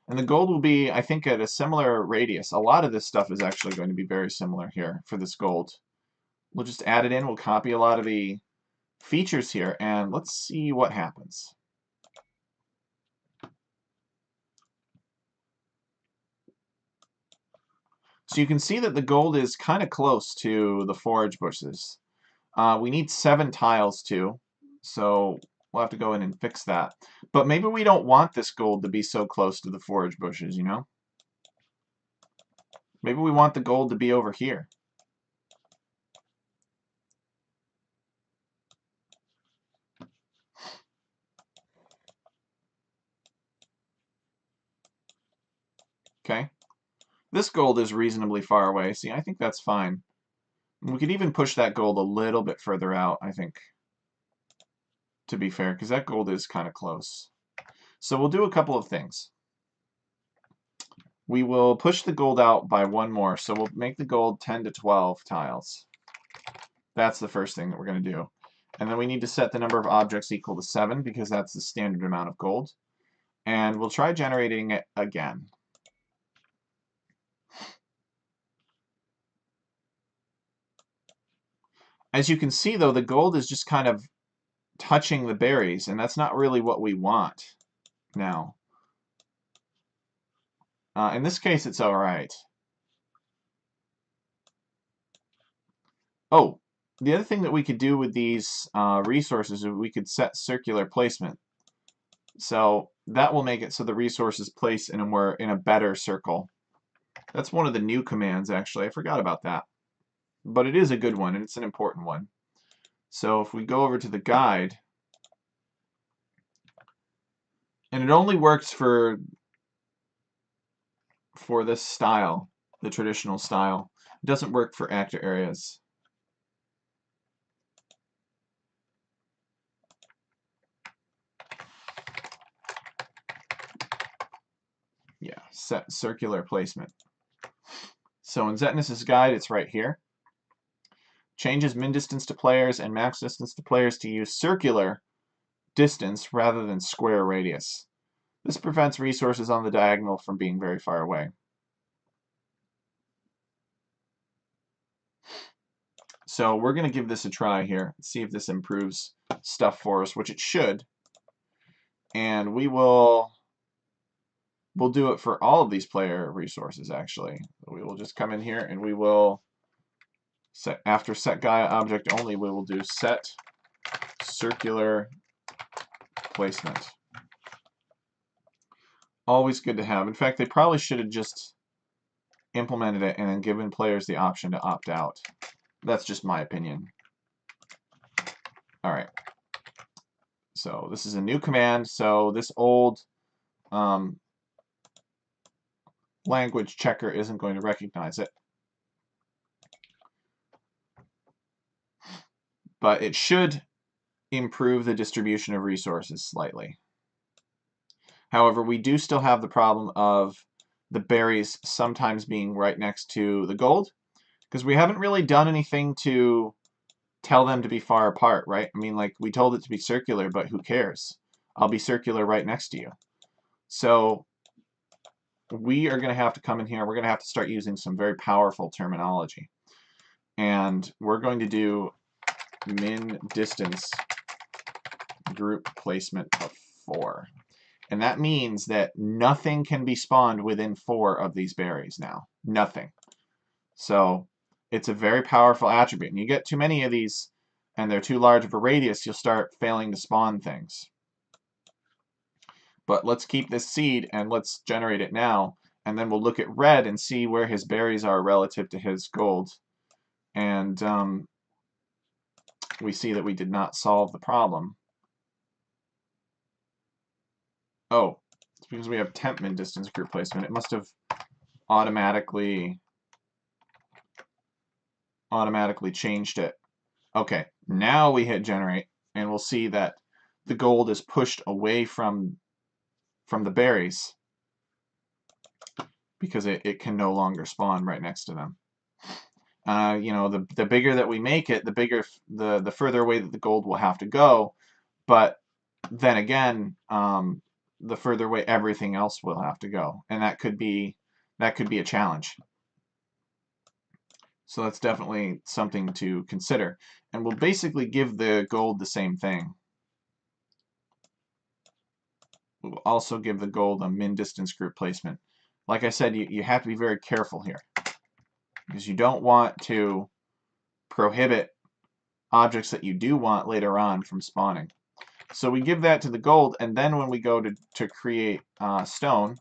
And the gold will be, I think, at a similar radius. A lot of this stuff is actually going to be very similar here for this gold. We'll just add it in. We'll copy a lot of the features here, and let's see what happens. So you can see that the gold is kind of close to the forage bushes. We need 7 tiles too, so we'll have to go in and fix that. But maybe we don't want this gold to be so close to the forage bushes, you know? Maybe we want the gold to be over here. Okay. This gold is reasonably far away. See, I think that's fine. We could even push that gold a little bit further out, I think, to be fair, because that gold is kind of close. So we'll do a couple of things. We will push the gold out by 1 more, so we'll make the gold 10 to 12 tiles. That's the first thing that we're going to do. And then we need to set the number of objects equal to 7, because that's the standard amount of gold. And we'll try generating it again. As you can see, though, the gold is just kind of touching the berries, and that's not really what we want now. In this case, it's all right. Oh, the other thing that we could do with these resources is we could set circular placement. So that will make it so the resources place in a better circle. That's one of the new commands, actually. I forgot about that. But it is a good one, and it's an important one. So if we go over to the guide, and it only works for this style, the traditional style. It doesn't work for actor areas. Yeah, set circular placement. So in Zetnus's guide, it's right here. Changes min distance to players and max distance to players to use circular distance rather than square radius. This prevents resources on the diagonal from being very far away. So we're going to give this a try here, see if this improves stuff for us, which it should. And we'll do it for all of these player resources, actually. We will just come in here and we will set, after set Gaia object only, we will do set circular placement. Always good to have. In fact, they probably should have just implemented it and then given players the option to opt out. That's just my opinion. All right. So this is a new command. So this old language checker isn't going to recognize it. But it should improve the distribution of resources slightly. However, we do still have the problem of the berries sometimes being right next to the gold, because we haven't really done anything to tell them to be far apart, right? I mean, like, we told it to be circular, but who cares? I'll be circular right next to you. So we are going to have to come in here. We're going to have to start using some very powerful terminology. And we're going to do min distance group placement of 4. And that means that nothing can be spawned within 4 of these berries now. Nothing. So it's a very powerful attribute. And you get too many of these, and they're too large of a radius, you'll start failing to spawn things. But let's keep this seed, and let's generate it now. And then we'll look at red and see where his berries are relative to his gold. And we see that we did not solve the problem. Oh, it's because we have temp min distance group placement. It must have automatically changed it. Okay, now we hit generate, and we'll see that the gold is pushed away from the berries because it can no longer spawn right next to them. You know, the bigger that we make it, the further away that the gold will have to go. But then again, the further away everything else will have to go, and that could be a challenge. So that's definitely something to consider. And we'll basically give the gold the same thing. We'll also give the gold a min distance group placement. Like I said, you have to be very careful here, because you don't want to prohibit objects that you do want later on from spawning. So we give that to the gold, and then when we go to create stone,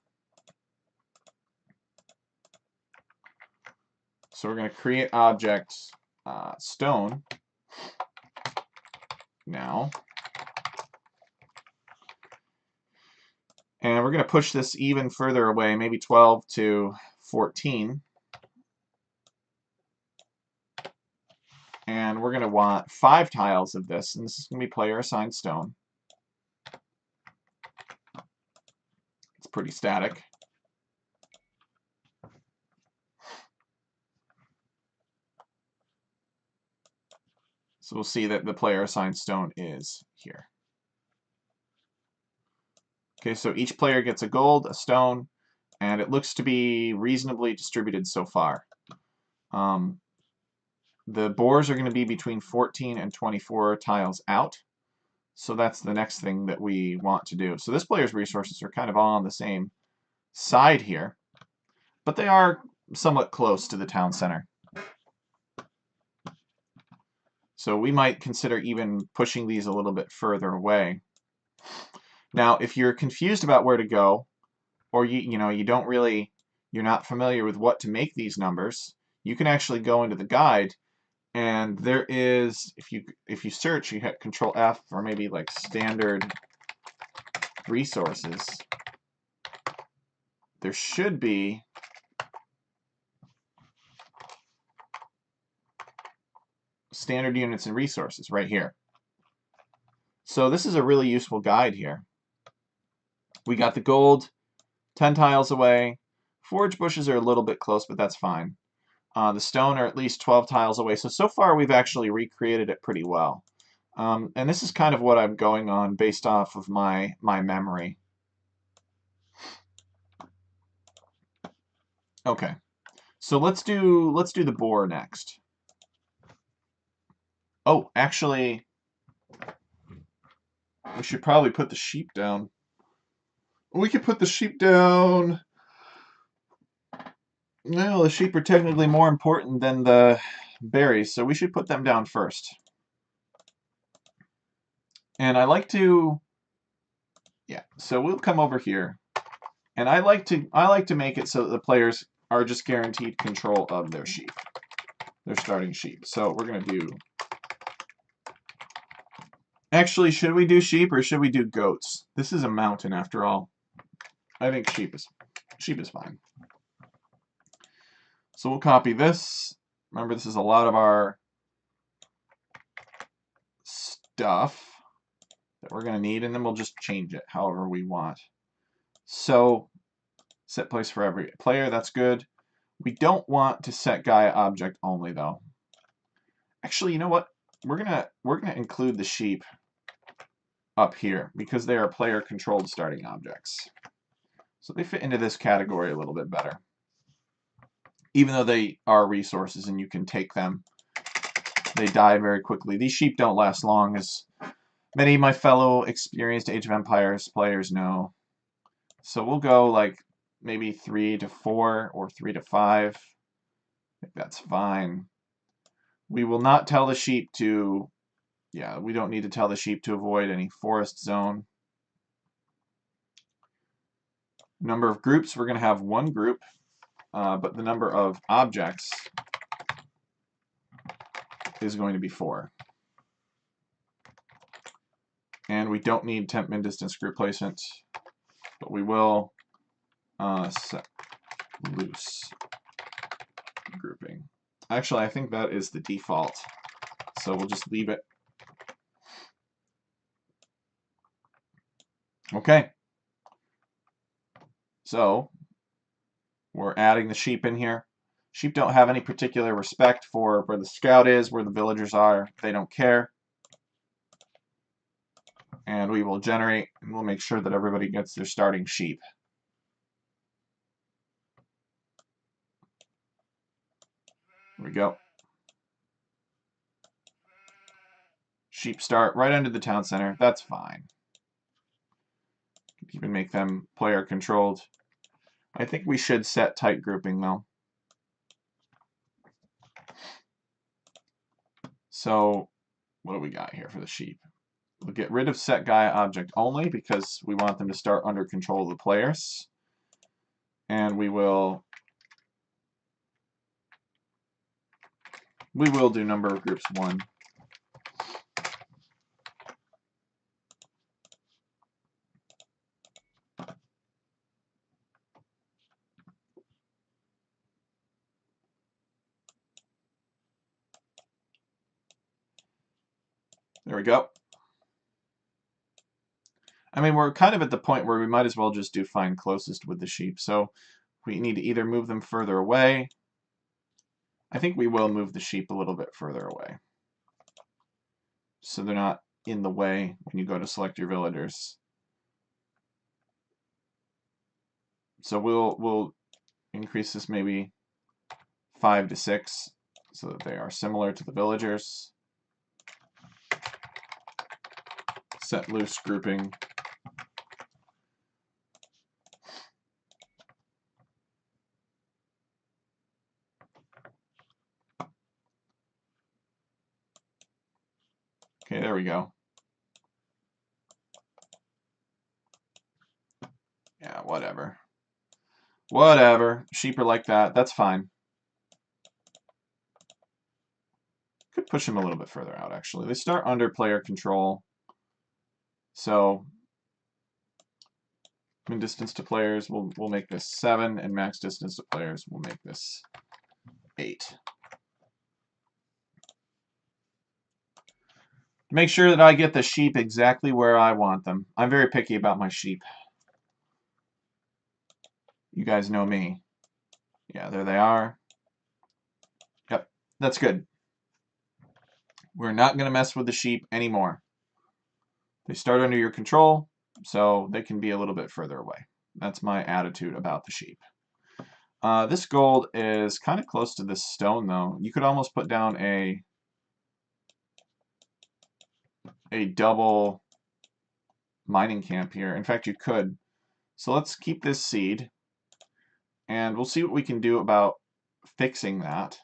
so we're going to create object stone now. And we're going to push this even further away, maybe 12 to 14. And we're going to want 5 tiles of this, and this is going to be player assigned stone. It's pretty static. So we'll see that the player assigned stone is here. Okay, so each player gets a gold, a stone, and it looks to be reasonably distributed so far. The bores are going to be between 14 and 24 tiles out. So that's the next thing that we want to do. So this player's resources are kind of all on the same side here, but they are somewhat close to the town center. So we might consider even pushing these a little bit further away. Now, if you're confused about where to go, or you're not familiar with what to make these numbers, you can actually go into the guide, and there is, if you search, you hit Control F, or maybe like standard resources, there should be standard units and resources right here. So this is a really useful guide here. We got the gold 10 tiles away. Forage bushes are a little bit close, but that's fine. The stone are at least 12 tiles away. So far we've actually recreated it pretty well. And this is kind of what I'm going on based off of my memory. Okay, so let's do the boar next. Oh, actually, we should probably put the sheep down. We could put the sheep down. No, the sheep are technically more important than the berries, so we should put them down first. And I like to, yeah, so we'll come over here. And I like to make it so that the players are just guaranteed control of their sheep, their starting sheep. So we're going to do, actually, should we do sheep or should we do goats? This is a mountain after all. I think sheep is fine. So we'll copy this. Remember, this is a lot of our stuff that we're going to need, and then we'll just change it however we want. So set place for every player, that's good. We don't want to set Gaia object only though. Actually, you know what? We're gonna include the sheep up here because they are player controlled starting objects. So they fit into this category a little bit better. Even though they are resources and you can take them, they die very quickly. These sheep don't last long, as many of my fellow experienced Age of Empires players know. So we'll go like maybe 3 to 4 or 3 to 5. I think that's fine. We will not tell the sheep to, yeah, we don't need to tell the sheep to avoid any forest zone. Number of groups, we're going to have one group, but the number of objects is going to be 4. And we don't need temp min distance group placement, but we will set loose grouping. Actually, I think that is the default, so we'll just leave it. Okay. So we're adding the sheep in here. Sheep don't have any particular respect for where the scout is, where the villagers are. They don't care. And we will generate, and we'll make sure that everybody gets their starting sheep. Here we go. Sheep start right under the town center. That's fine. Even make them player controlled. I think we should set tight grouping though. So what do we got here for the sheep? We'll get rid of set guy object only because we want them to start under control of the players. And we will do number of groups 1. There we go. I mean, we're kind of at the point where we might as well just do find closest with the sheep. So we need to either move them further away. I think we will move the sheep a little bit further away, so they're not in the way when you go to select your villagers. So we'll increase this maybe 5 to 6 so that they are similar to the villagers. Set loose grouping. Okay, there we go. Yeah, whatever. Whatever. Sheep are like that. That's fine. Could push them a little bit further out, actually. They start under player control. So min distance to players, we'll make this 7, and max distance to players, we'll make this 8. Make sure that I get the sheep exactly where I want them. I'm very picky about my sheep. You guys know me. Yeah, there they are. Yep, that's good. We're not going to mess with the sheep anymore. They start under your control, so they can be a little bit further away. That's my attitude about the sheep. This gold is kind of close to this stone, though. You could almost put down a double mining camp here. In fact, you could. So let's keep this seed, and we'll see what we can do about fixing that.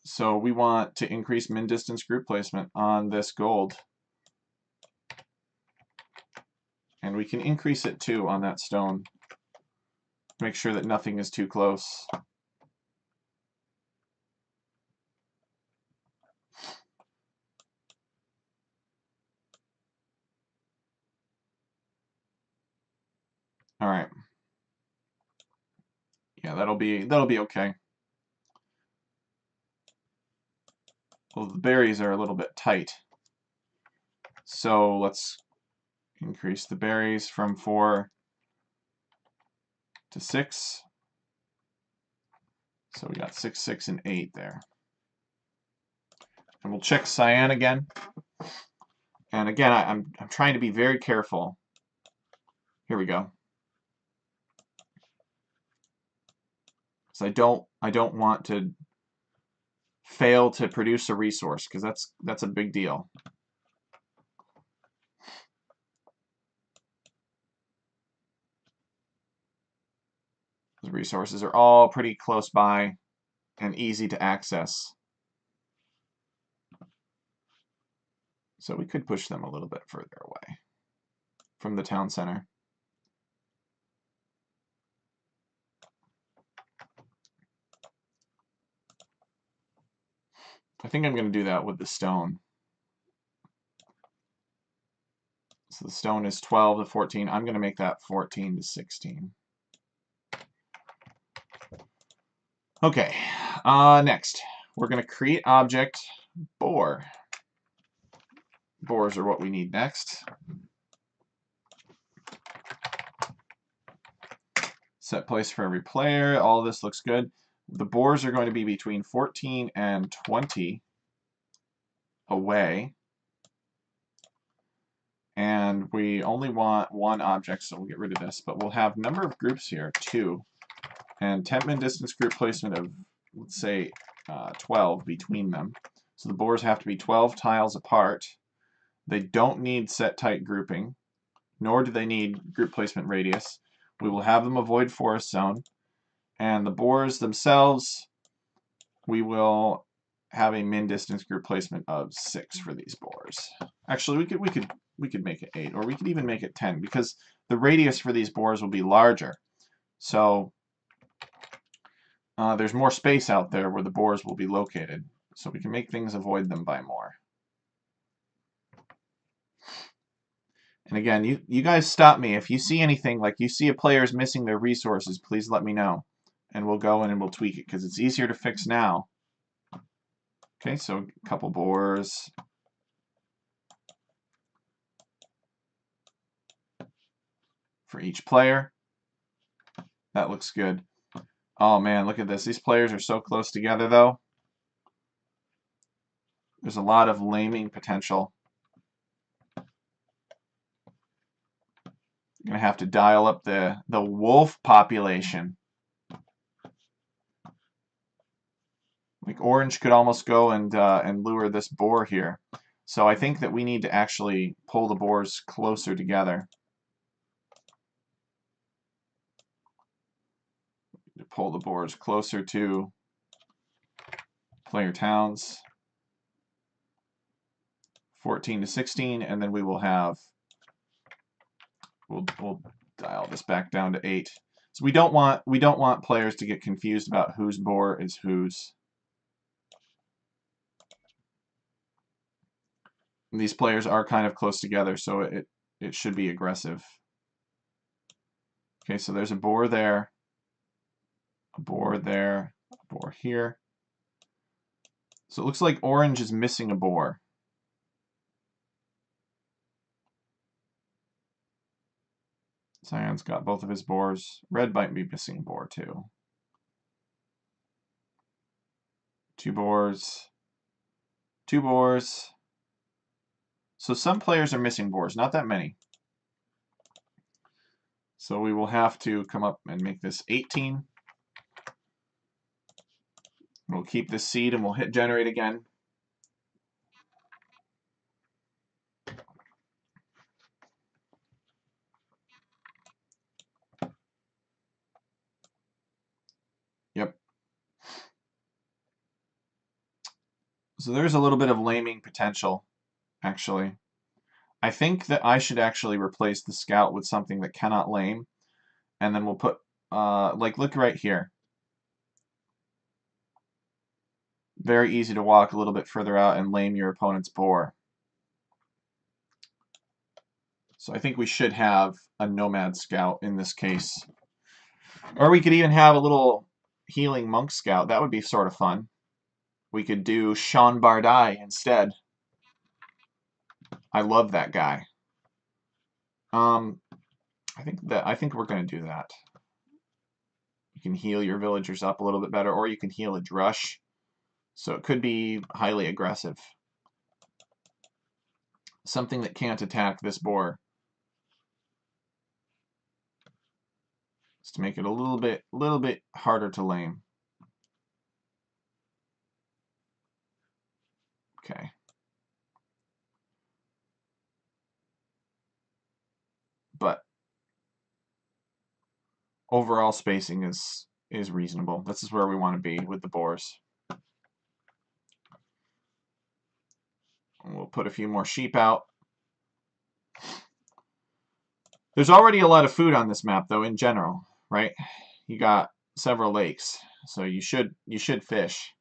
So we want to increase min distance group placement on this gold. And we can increase it too on that stone. Make sure that nothing is too close. All right. Yeah, that'll be okay. Well, the berries are a little bit tight. So let's increase the berries from 4 to 6. So we got 6, 6, and 8 there. And we'll check cyan again. And again, I'm trying to be very careful Here we go. So I don't want to fail to produce a resource, because that's a big deal. The resources are all pretty close by and easy to access. So we could push them a little bit further away from the town center. I think I'm going to do that with the stone. So the stone is 12 to 14. I'm going to make that 14 to 16. Okay, next we're going to create object boar. Boars are what we need next. Set place for every player. All this looks good. The boars are going to be between 14 and 20 away. And we only want one object, so we'll get rid of this. But we'll have number of groups here, 2. And temp-min distance group placement of, let's say, 12 between them. So the boars have to be 12 tiles apart. They don't need set tight grouping, nor do they need group placement radius. We will have them avoid forest zone. And the boars themselves, we will have a min distance group placement of 6 for these boars. Actually, we could make it 8, or we could even make it 10, because the radius for these boars will be larger. So there's more space out there where the boars will be located, so we can make things avoid them by more. And again, you guys stop me. If you see anything, like you see a player's missing their resources, please let me know. And we'll go in and we'll tweak it, because it's easier to fix now. Okay, so a couple boars. For each player. That looks good. Oh man, look at this. These players are so close together though. There's a lot of laming potential. You're gonna have to dial up the wolf population. Like orange could almost go and lure this boar here. So I think that we need to actually pull the boars closer together. To pull the boars closer to player towns. 14 to 16, and then we will have. We'll dial this back down to 8. So we don't want players to get confused about whose boar is whose. And these players are kind of close together, so it should be aggressive. Okay, so there's a boar there, a boar there, a boar here. So it looks like orange is missing a boar. Cyan's got both of his boars. Red might be missing a boar too. 2 boars. 2 boars. So some players are missing boars, not that many. So we will have to come up and make this 18. We'll keep this seed and we'll hit generate again. Yep. So there's a little bit of laming potential, actually. I think that I should actually replace the scout with something that cannot lame. And then we'll put, like, look right here. Very easy to walk a little bit further out and lame your opponent's boar. So I think we should have a nomad scout in this case. Or we could even have a little healing monk scout. That would be sort of fun. We could do Sean Bardai instead. I love that guy. I think we're going to do that. You can heal your villagers up a little bit better, or you can heal a drush. So it could be highly aggressive. Something that can't attack this boar. just to make it a little bit harder to lame. Okay. But overall spacing is reasonable. This is where we want to be with the boars. And we'll put a few more sheep out. There's already a lot of food on this map, though, in general, right? You got several lakes, so you should fish.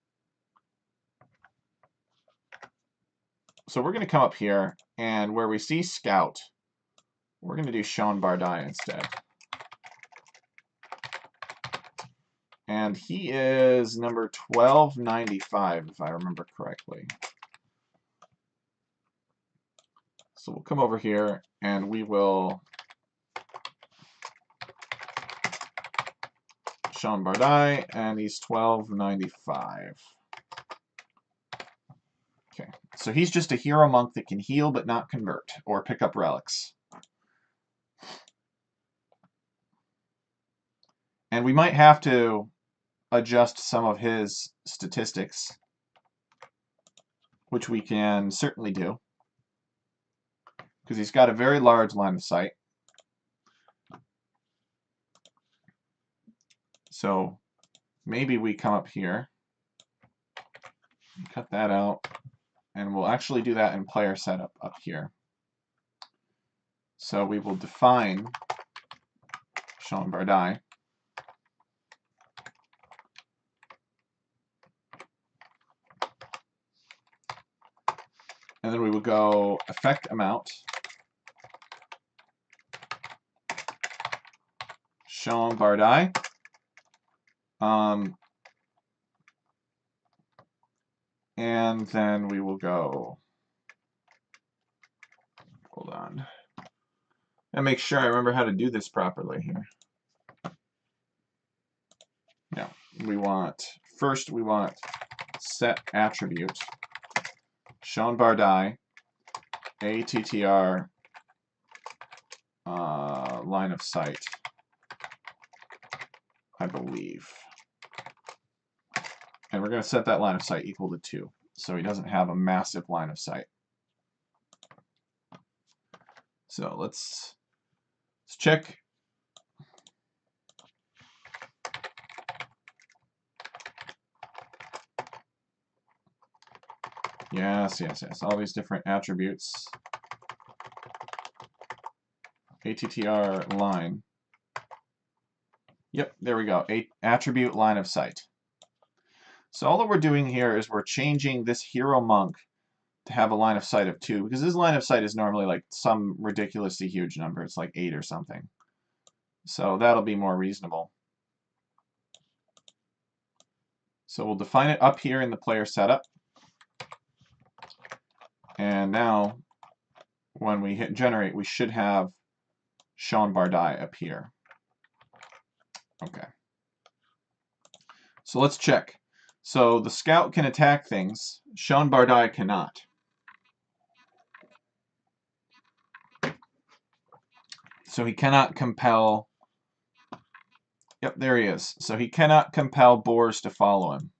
So we're going to come up here, and where we see Scout, we're going to do Sean Bardai instead. And he is number 1295, if I remember correctly. So we'll come over here, and we will Sean Bardai, and he's 1295. Okay, so he's just a hero monk that can heal but not convert, or pick up relics. And we might have to adjust some of his statistics, which we can certainly do, because he's got a very large line of sight. So maybe we come up here, cut that out, and we'll actually do that in player setup up here. So we will define Sean Bardai. And then we will go effect amount, Sean Bardai. And then we will go, hold on, and make sure I remember how to do this properly here. Yeah, first we want set attribute, Sean Bardai, ATTR, line of sight, I believe. And we're going to set that line of sight equal to 2, so he doesn't have a massive line of sight. So let's check. Yes, all these different attributes. ATTR line. Yep, there we go. Attribute line of sight. So all that we're doing here is we're changing this hero monk to have a line of sight of 2, because his line of sight is normally like some ridiculously huge number. It's like 8 or something. So that'll be more reasonable. So we'll define it up here in the player setup. And now, when we hit generate, we should have Sean Bardai up here. Okay. So let's check. So the scout can attack things. Sean Bardai cannot. So he cannot compel... Yep, there he is. So he cannot compel boars to follow him.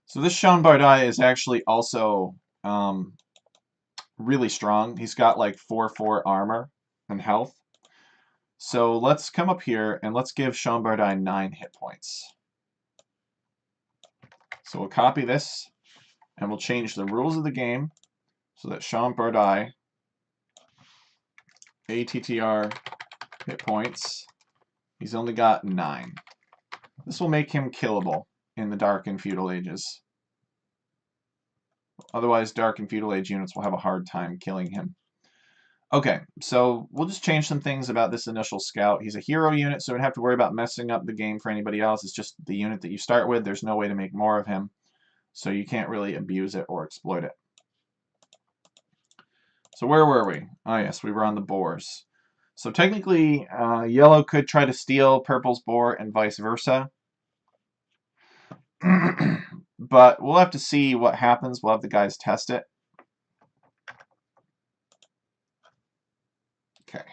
So this Sean Bardai is actually also really strong. He's got like 4/4 armor and health. So let's come up here and let's give Sean Bardai 9 hit points. So we'll copy this and we'll change the rules of the game so that Sean Bardai, ATTR hit points, he's only got 9. This will make him killable in the Dark and Feudal Ages. Otherwise, Dark and Feudal Age units will have a hard time killing him. Okay, so we'll just change some things about this initial scout. He's a hero unit, so we don't have to worry about messing up the game for anybody else. It's just the unit that you start with. There's no way to make more of him, so you can't really abuse it or exploit it. So where were we? Oh yes, we were on the boars. So technically, yellow could try to steal purple's boar and vice versa. But we'll have to see what happens. We'll have the guys test it. Okay.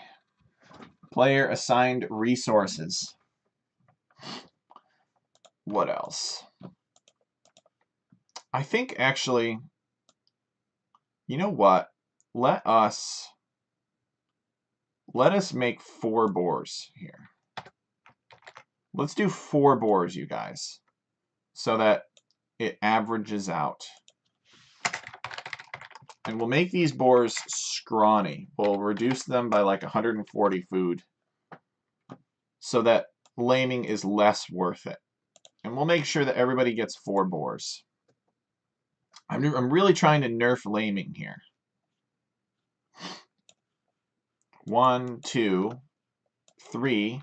Player assigned resources. What else? I think actually, you know what? Let us make 4 boars here. Let's do 4 boars, you guys, so that it averages out. And we'll make these boars scrawny. We'll reduce them by like 140 food so that laming is less worth it. And we'll make sure that everybody gets 4 boars. I'm really trying to nerf laming here. 1, 2, 3.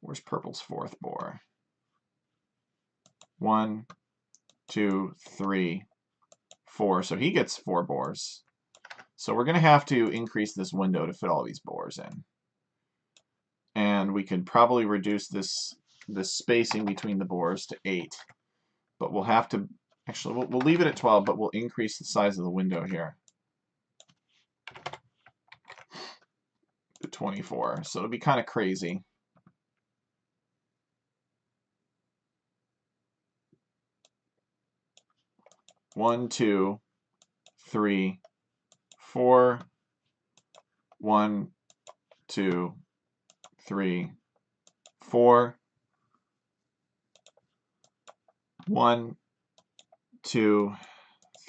Where's Purple's 4th boar? 1, 2, 3, 4. So he gets 4 boars. So we're going to have to increase this window to fit all these boars in. And we could probably reduce this spacing between the boars to 8. But we'll have to, actually, we'll leave it at 12, but we'll increase the size of the window here to 24. So it'll be kind of crazy. One, 2, 3, 4. 1, 2, 3, 4. 1, 2,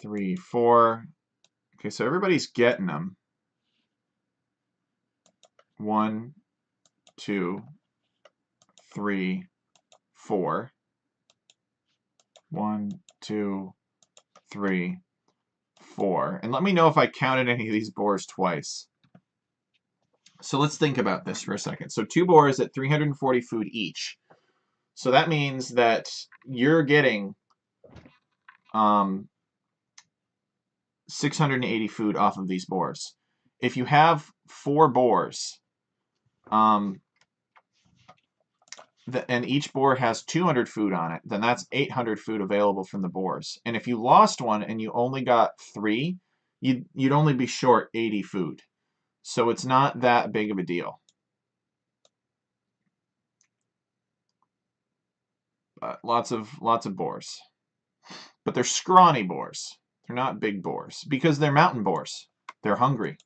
3, 4. Okay, so everybody's getting them. 1, 2, 3, 4. 1, 2, 3, 4. And let me know if I counted any of these boars twice. So let's think about this for a second. So 2 boars at 340 food each. So that means that you're getting 680 food off of these boars. If you have 4 boars, and each boar has 200 food on it, then that's 800 food available from the boars. And if you lost one and you only got 3, you'd only be short 80 food. So it's not that big of a deal. But lots of boars. But they're scrawny boars. They're not big boars because they're mountain boars. They're hungry.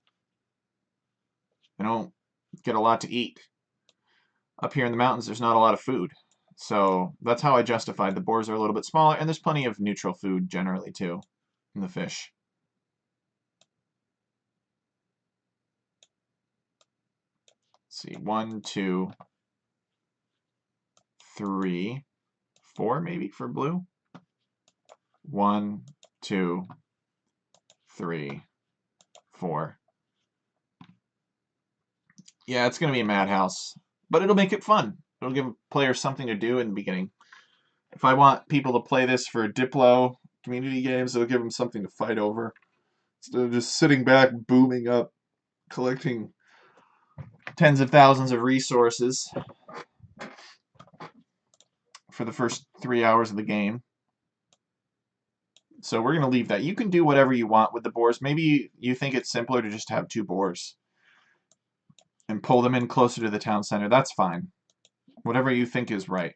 They don't get a lot to eat. Up here in the mountains, there's not a lot of food. So that's how I justified the boars are a little bit smaller, and there's plenty of neutral food generally too in the fish. Let's see, 1, 2, 3, 4 maybe for blue. 1, 2, 3, 4. Yeah, it's going to be a madhouse, but it'll make it fun. It'll give players something to do in the beginning. If I want people to play this for Diplo community games, it'll give them something to fight over. Instead of just sitting back, booming up, collecting tens of thousands of resources for the first 3 hours of the game. So we're going to leave that. You can do whatever you want with the boars. Maybe you think it's simpler to just have 2 boars and pull them in closer to the town center. That's fine. Whatever you think is right.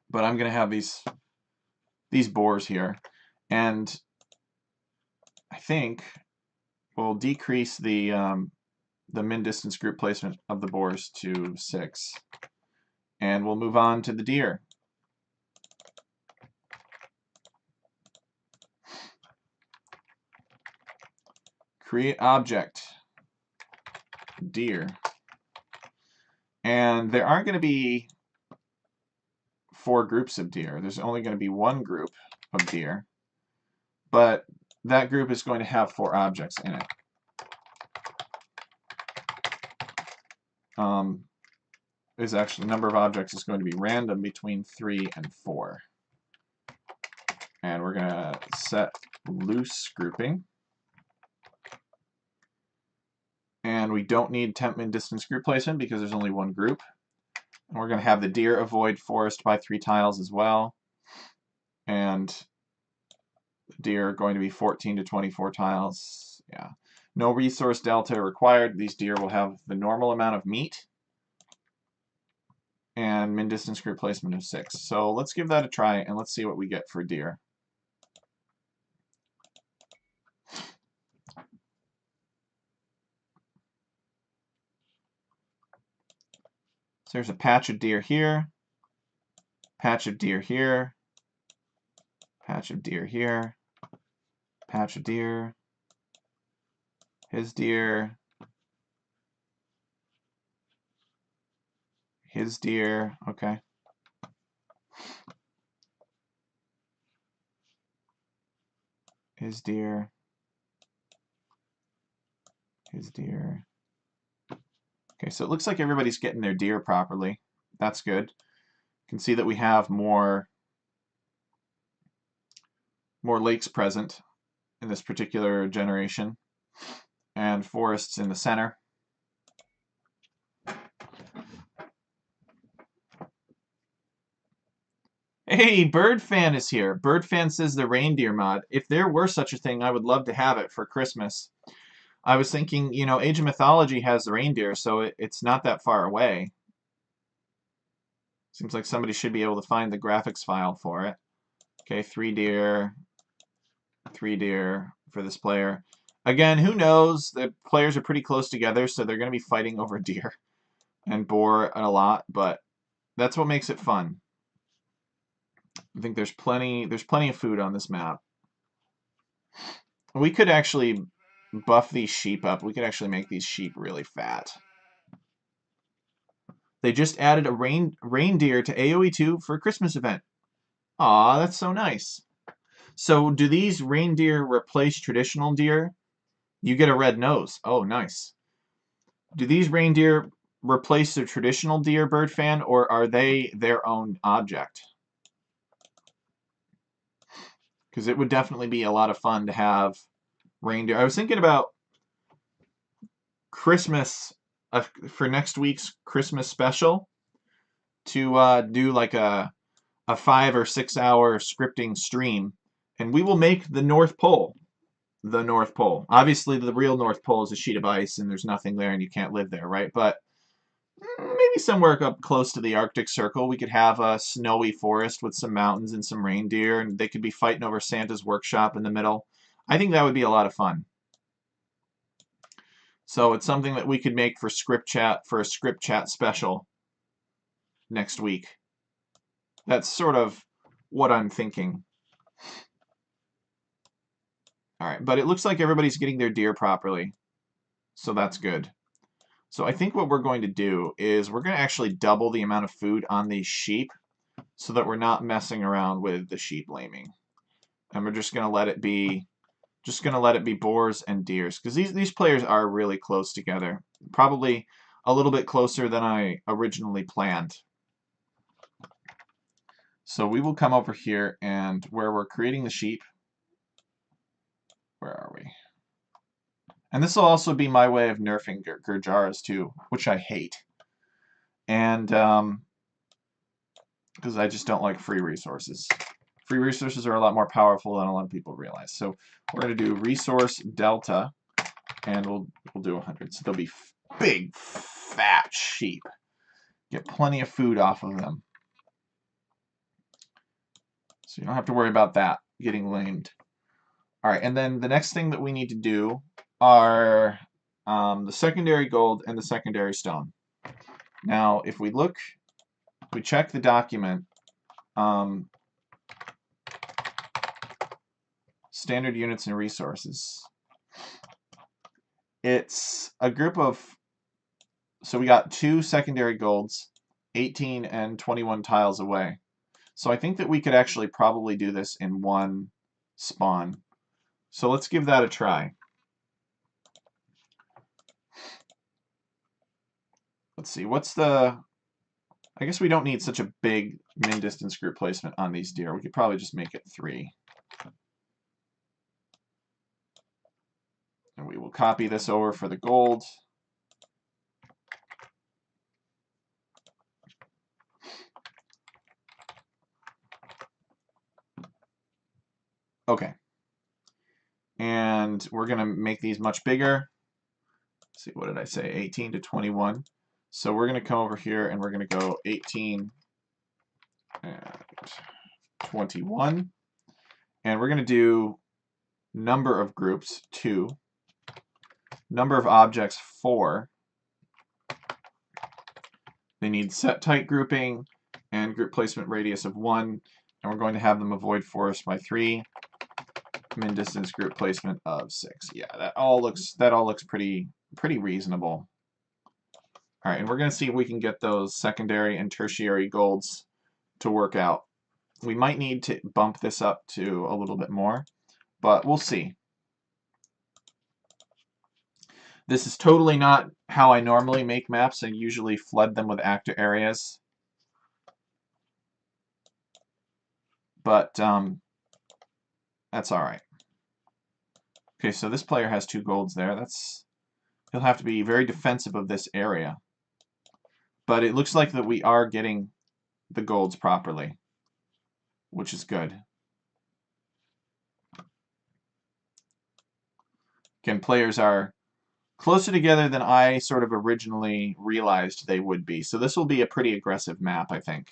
But I'm going to have these boars here. And I think we'll decrease the min distance group placement of the boars to 6. And we'll move on to the deer. Create object, deer. And there aren't going to be 4 groups of deer. There's only going to be 1 group of deer. But that group is going to have 4 objects in it. Is actually the number of objects is going to be random between 3 and 4. And we're going to set loose grouping. And we don't need temp min distance group placement because there's only 1 group. And we're going to have the deer avoid forest by 3 tiles as well. And the deer are going to be 14 to 24 tiles. Yeah. No resource delta required. These deer will have the normal amount of meat and min distance group placement of 6. So let's give that a try and let's see what we get for deer. So there's a patch of deer here, patch of deer here, patch of deer here, patch of deer, his deer, his deer, okay. His deer, his deer. Okay, so it looks like everybody's getting their deer properly. That's good. You can see that we have more lakes present in this particular generation, and forests in the center. Hey, Bird Fan is here. Bird Fan says the reindeer mod. If there were such a thing, I would love to have it for Christmas. I was thinking, you know, Age of Mythology has the reindeer, so it's not that far away. Seems like somebody should be able to find the graphics file for it. Okay, 3 deer for this player. Again, who knows? The players are pretty close together, so they're going to be fighting over deer and boar a lot, but that's what makes it fun. I think there's plenty of food on this map. We could actually buff these sheep up. We could actually make these sheep really fat. They just added a reindeer to AoE 2 for a Christmas event. Aw, that's so nice. So do these reindeer replace traditional deer? You get a red nose. Oh, nice. Do these reindeer replace the traditional deer, Bird Fan, or are they their own object? Because it would definitely be a lot of fun to have reindeer. I was thinking about Christmas, for next week's Christmas special, to do like a 5 or 6 hour scripting stream, and we will make the North Pole. The North Pole. Obviously, the real North Pole is a sheet of ice, and there's nothing there, and you can't live there, right? But maybe somewhere up close to the Arctic Circle, we could have a snowy forest with some mountains and some reindeer, and they could be fighting over Santa's workshop in the middle. I think that would be a lot of fun. So it's something that we could make for ScriptChat, for a ScriptChat special next week. That's sort of what I'm thinking. All right, but it looks like everybody's getting their deer properly, so that's good. So I think what we're going to do is we're going to actually double the amount of food on these sheep so that we're not messing around with the sheep laming. And we're just going to let it be boars and deers, because these players are really close together. Probably a little bit closer than I originally planned. So we will come over here, and where we're creating the sheep, where are we? And this will also be my way of nerfing Gurjaras too, which I hate. And because I just don't like free resources. Free resources are a lot more powerful than a lot of people realize. So we're going to do resource delta, and we'll do 100. So they'll be big, fat sheep. Get plenty of food off of them. So you don't have to worry about that getting lamed. All right, and then the next thing that we need to do are the secondary gold and the secondary stone. Now, if we look, we check the document, standard units and resources. It's a group of, so we got 2 secondary golds, 18 and 21 tiles away. So I think that we could actually probably do this in one spawn. So let's give that a try. Let's see, what's the... I guess we don't need such a big min distance group placement on these deer. We could probably just make it 3. And we will copy this over for the gold. Okay. And and we're going to make these much bigger. Let's see, what did I say? 18 to 21. So we're going to come over here and we're going to go 18 and 21. And we're going to do number of groups, 2. Number of objects, 4. They need set type grouping and group placement radius of 1. And we're going to have them avoid forest by 3. Min distance group placement of 6. Yeah, that all looks pretty reasonable. All right, and we're going to see if we can get those secondary and tertiary golds to work out. We might need to bump this up to a little bit more, but we'll see. This is totally not how I normally make maps. I usually flood them with active areas. But that's all right. Okay, so this player has 2 golds there. He'll have to be very defensive of this area. But it looks like that we are getting the golds properly, which is good. Again, players are closer together than I sort of originally realized they would be. So this will be a pretty aggressive map, I think.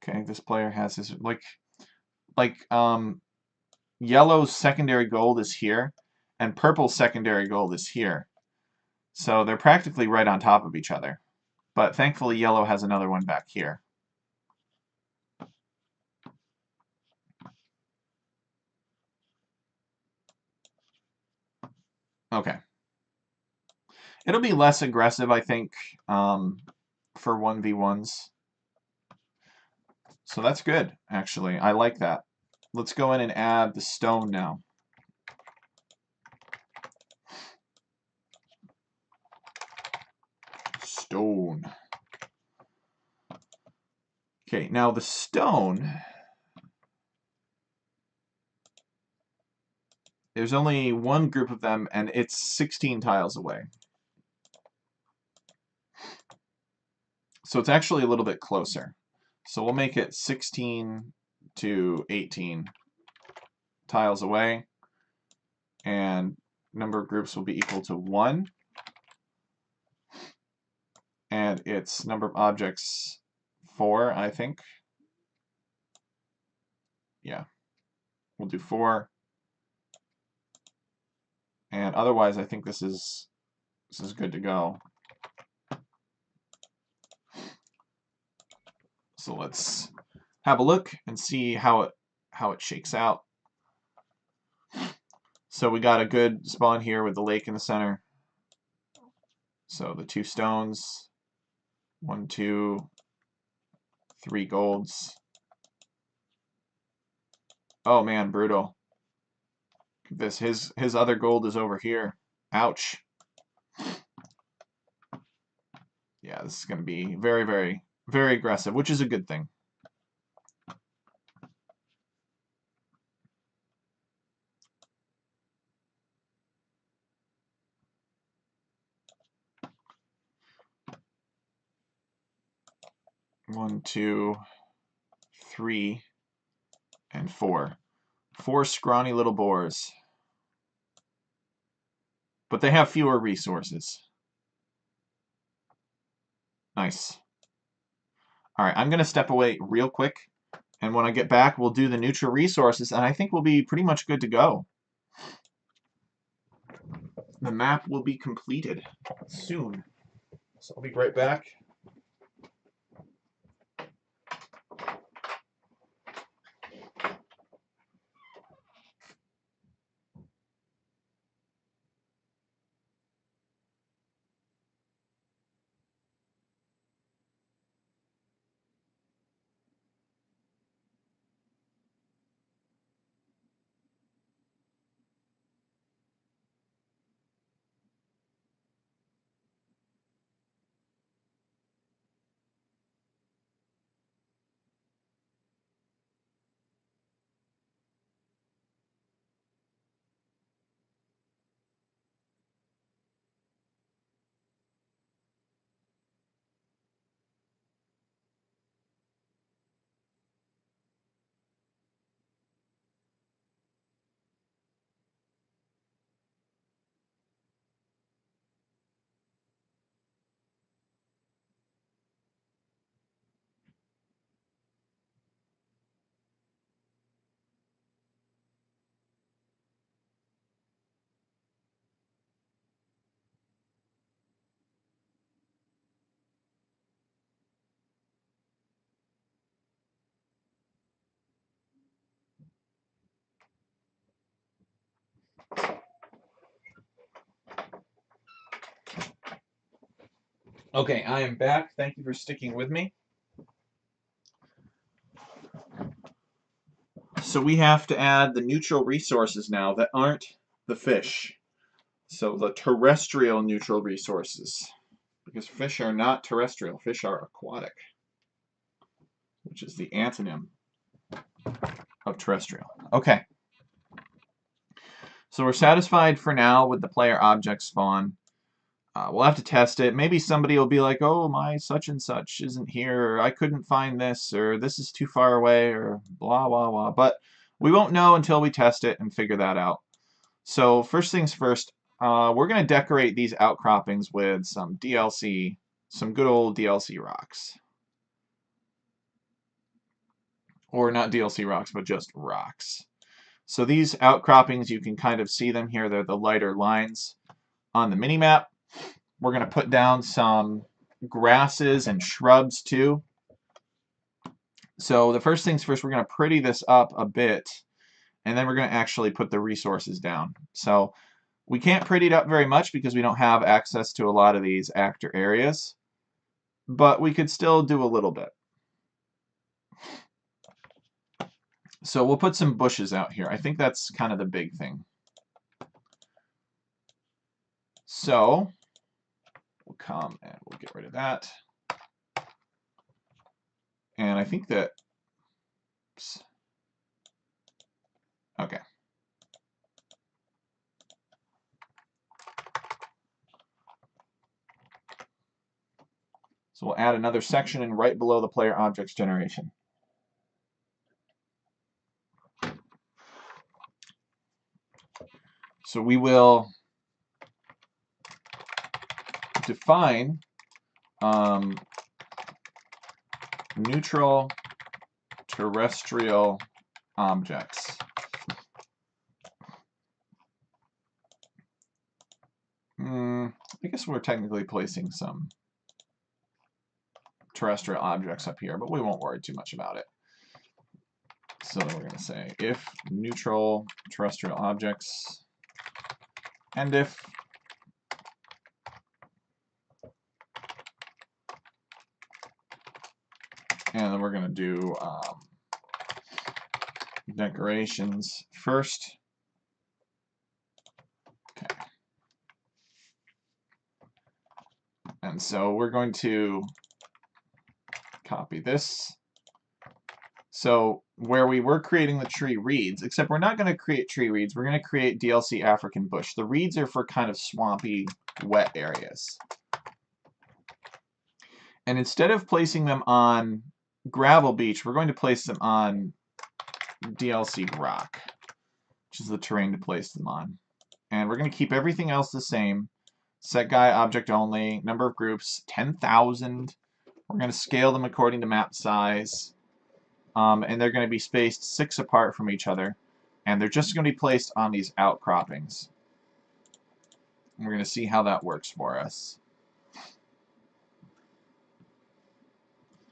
Okay, this player has his yellow's secondary gold is here, and purple's secondary gold is here. So they're practically right on top of each other. But thankfully, yellow has another one back here. Okay. It'll be less aggressive, I think, for 1v1s. So that's good, actually. I like that. Let's go in and add the stone now. Stone. Okay, now the stone, there's only one group of them, and it's 16 tiles away. So it's actually a little bit closer. So we'll make it 16 to 18 tiles away, and number of groups will be equal to 1. And its number of objects 4, I think. Yeah, we'll do 4. And otherwise, I think this is good to go. So let's have a look and see how it shakes out. So we got a good spawn here with the lake in the center. So the 2 stones, 1, 2, 3 golds. Oh man, brutal. This his other gold is over here. Ouch. Yeah, this is going to be very, very, very aggressive, which is a good thing. One, 2, 3, and 4. 4 scrawny little boars. But they have fewer resources. Nice. Alright, I'm going to step away real quick, and when I get back, we'll do the neutral resources, and I think we'll be pretty much good to go. The map will be completed soon. So I'll be right back. Okay, I am back. Thank you for sticking with me. So we have to add the neutral resources now that aren't the fish. So the terrestrial neutral resources. Because fish are not terrestrial, fish are aquatic, which is the antonym of terrestrial. Okay. So we're satisfied for now with the player object spawn. We'll have to test it. Maybe somebody will be like, oh, my such and such isn't here, or I couldn't find this, or this is too far away, or blah, blah, blah. But we won't know until we test it and figure that out. So first things first, we're going to decorate these outcroppings with some DLC, some good old DLC rocks. Or not DLC rocks, but just rocks. So these outcroppings, you can kind of see them here. They're the lighter lines on the minimap. We're going to put down some grasses and shrubs too. So the first things first, we're going to pretty this up a bit, and then we're going to actually put the resources down. So we can't pretty it up very much because we don't have access to a lot of these actor areas, but we could still do a little bit. So we'll put some bushes out here. I think that's kind of the big thing. So we'll come and we'll get rid of that. And I think that, oops. Okay. So we'll add another section and right below the player objects generation. So we will define neutral terrestrial objects. I guess we're technically placing some terrestrial objects up here, but we won't worry too much about it. So we're going to say if neutral terrestrial objects, and if and then we're going to do decorations first. Okay. And so we're going to copy this. So where we were creating the tree reeds, except we're not going to create tree reeds, we're going to create DLC African bush. The reeds are for kind of swampy, wet areas. And instead of placing them on gravel beach, we're going to place them on DLC rock, which is the terrain to place them on. And we're going to keep everything else the same. Set guy object only, number of groups, 10,000. We're going to scale them according to map size. And they're going to be spaced 6 apart from each other. And they're just going to be placed on these outcroppings. And we're going to see how that works for us.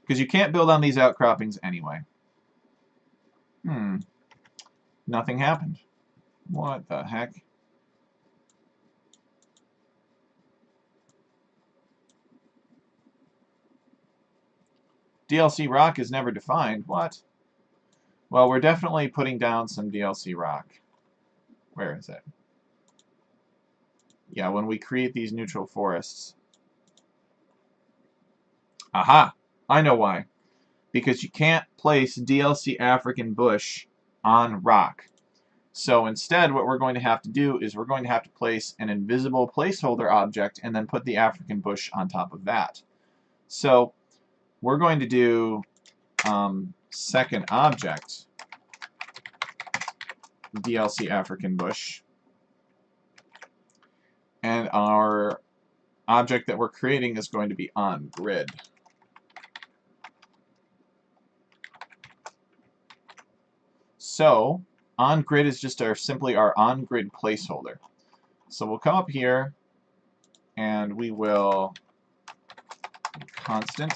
Because you can't build on these outcroppings anyway. Nothing happened. What the heck? DLC rock is never defined. What? Well, we're definitely putting down some DLC rock. Where is it? Yeah, when we create these neutral forests. Aha! I know why. Because you can't place DLC African bush on rock. So instead, what we're going to have to do is we're going to have to place an invisible placeholder object and then put the African bush on top of that. So we're going to do second object DLC African bush, and our object that we're creating is going to be on grid. So on grid is just simply our on grid placeholder. So we'll come up here and we will constant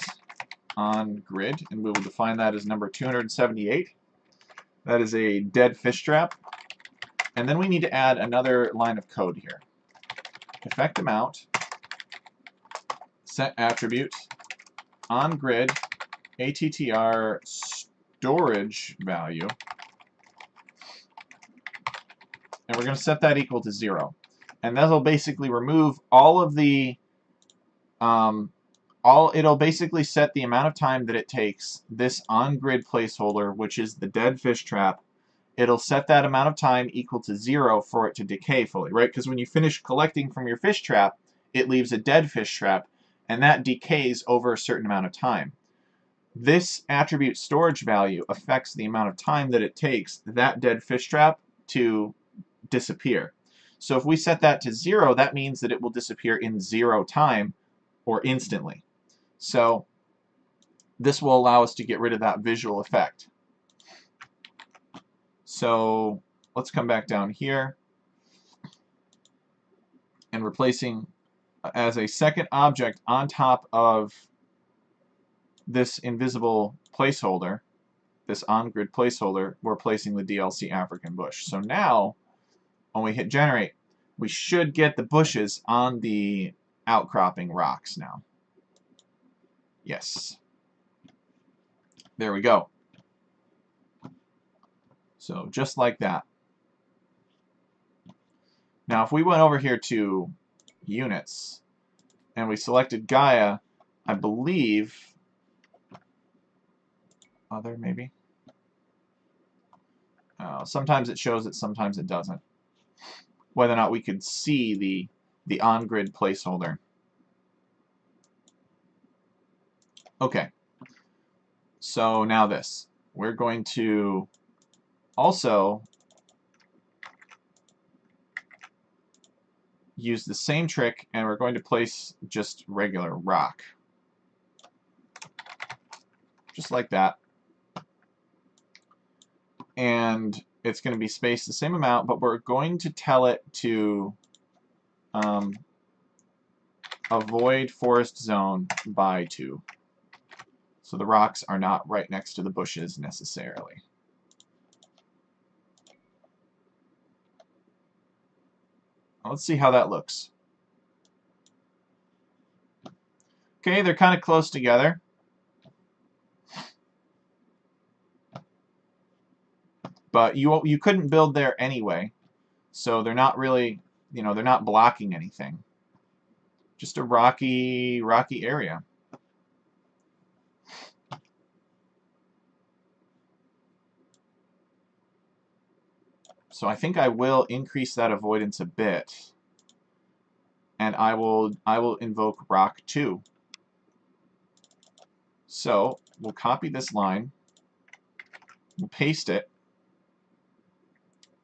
on grid, and we will define that as number 278. That is a dead fish trap. And then we need to add another line of code here. Effect amount set attribute on grid attr storage value, and we're going to set that equal to 0. And that'll basically remove all of the it'll basically set the amount of time that it takes this on-grid placeholder, which is the dead fish trap. It'll set that amount of time equal to 0 for it to decay fully, right? Because when you finish collecting from your fish trap, it leaves a dead fish trap, and that decays over a certain amount of time. This attribute storage value affects the amount of time that it takes that dead fish trap to disappear. So if we set that to 0, that means that it will disappear in 0 time or instantly. So this will allow us to get rid of that visual effect. So let's come back down here, and replacing as a second object on top of this invisible placeholder, this on-grid placeholder, we're placing the DLC African bush. So now when we hit generate, we should get the bushes on the outcropping rocks now. Yes. There we go. So just like that. Now if we went over here to units and we selected Gaia, I believe other maybe. Sometimes it shows it, sometimes it doesn't. Whether or not we could see the on-grid placeholder. Okay. So now this. We're going to also use the same trick, and we're going to place just regular rock. Just like that. And it's going to be spaced the same amount, but we're going to tell it to avoid forest zone by 2. So the rocks are not right next to the bushes necessarily. Let's see how that looks. Okay, they're kind of close together. But you couldn't build there anyway, so they're not really, they're not blocking anything. Just a rocky area. So I think I will increase that avoidance a bit, and I will invoke rock 2. So we'll copy this line, we'll paste it,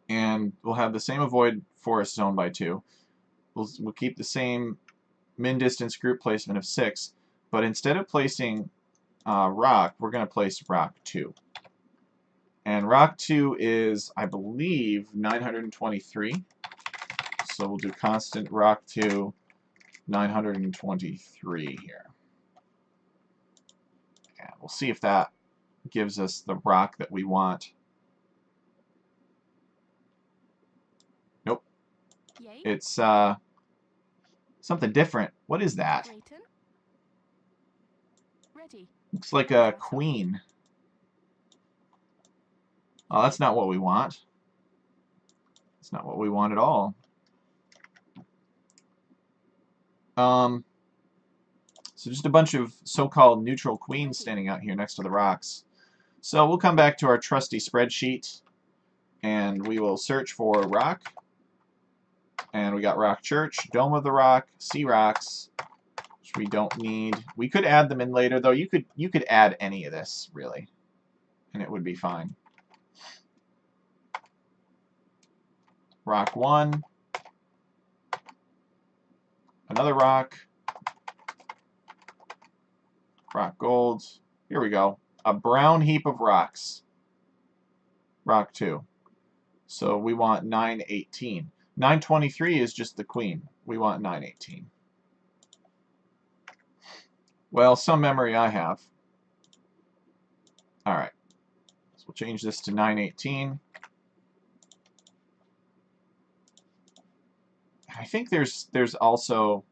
and we'll have the same avoid forest zone by 2. We'll keep the same min distance group placement of 6, but instead of placing rock, we're going to place rock 2. And rock 2 is, I believe, 923. So we'll do constant rock 2 923 here. And we'll see if that gives us the rock that we want. Nope. Yay. It's something different. What is that? Ready. Looks like a queen. Oh, that's not what we want. That's not what we want at all. So just a bunch of so-called neutral queens standing out here next to the rocks. So we'll come back to our trusty spreadsheet, and we will search for rock. And we got rock church, dome of the rock, sea rocks, which we don't need. We could add them in later, though. You could add any of this, really, and it would be fine. Rock 1, another rock, rock gold. Here we go. A brown heap of rocks. Rock 2. So we want 918. 923 is just the queen. We want 918. Well, some memory I have. Alright. So we'll change this to 918. I think there's also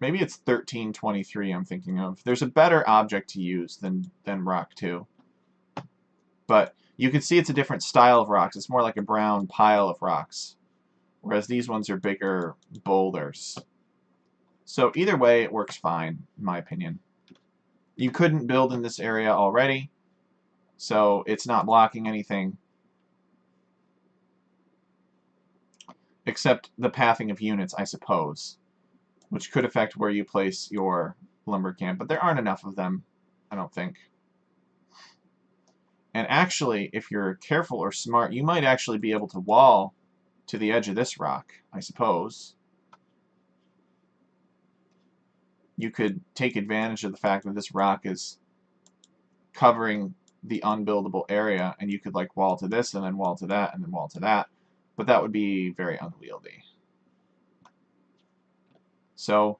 Maybe it's 1323 I'm thinking of. There's a better object to use than rock 2. But you can see it's a different style of rocks. It's more like a brown pile of rocks, whereas these ones are bigger boulders. So either way, it works fine, in my opinion. You couldn't build in this area already, so it's not blocking anything, except the pathing of units, I suppose, which could affect where you place your lumber camp, but there aren't enough of them, I don't think. And actually, if you're careful or smart, you might actually be able to wall to the edge of this rock, I suppose. You could take advantage of the fact that this rock is covering the unbuildable area, and you could like wall to this, and then wall to that, and then wall to that, but that would be very unwieldy. So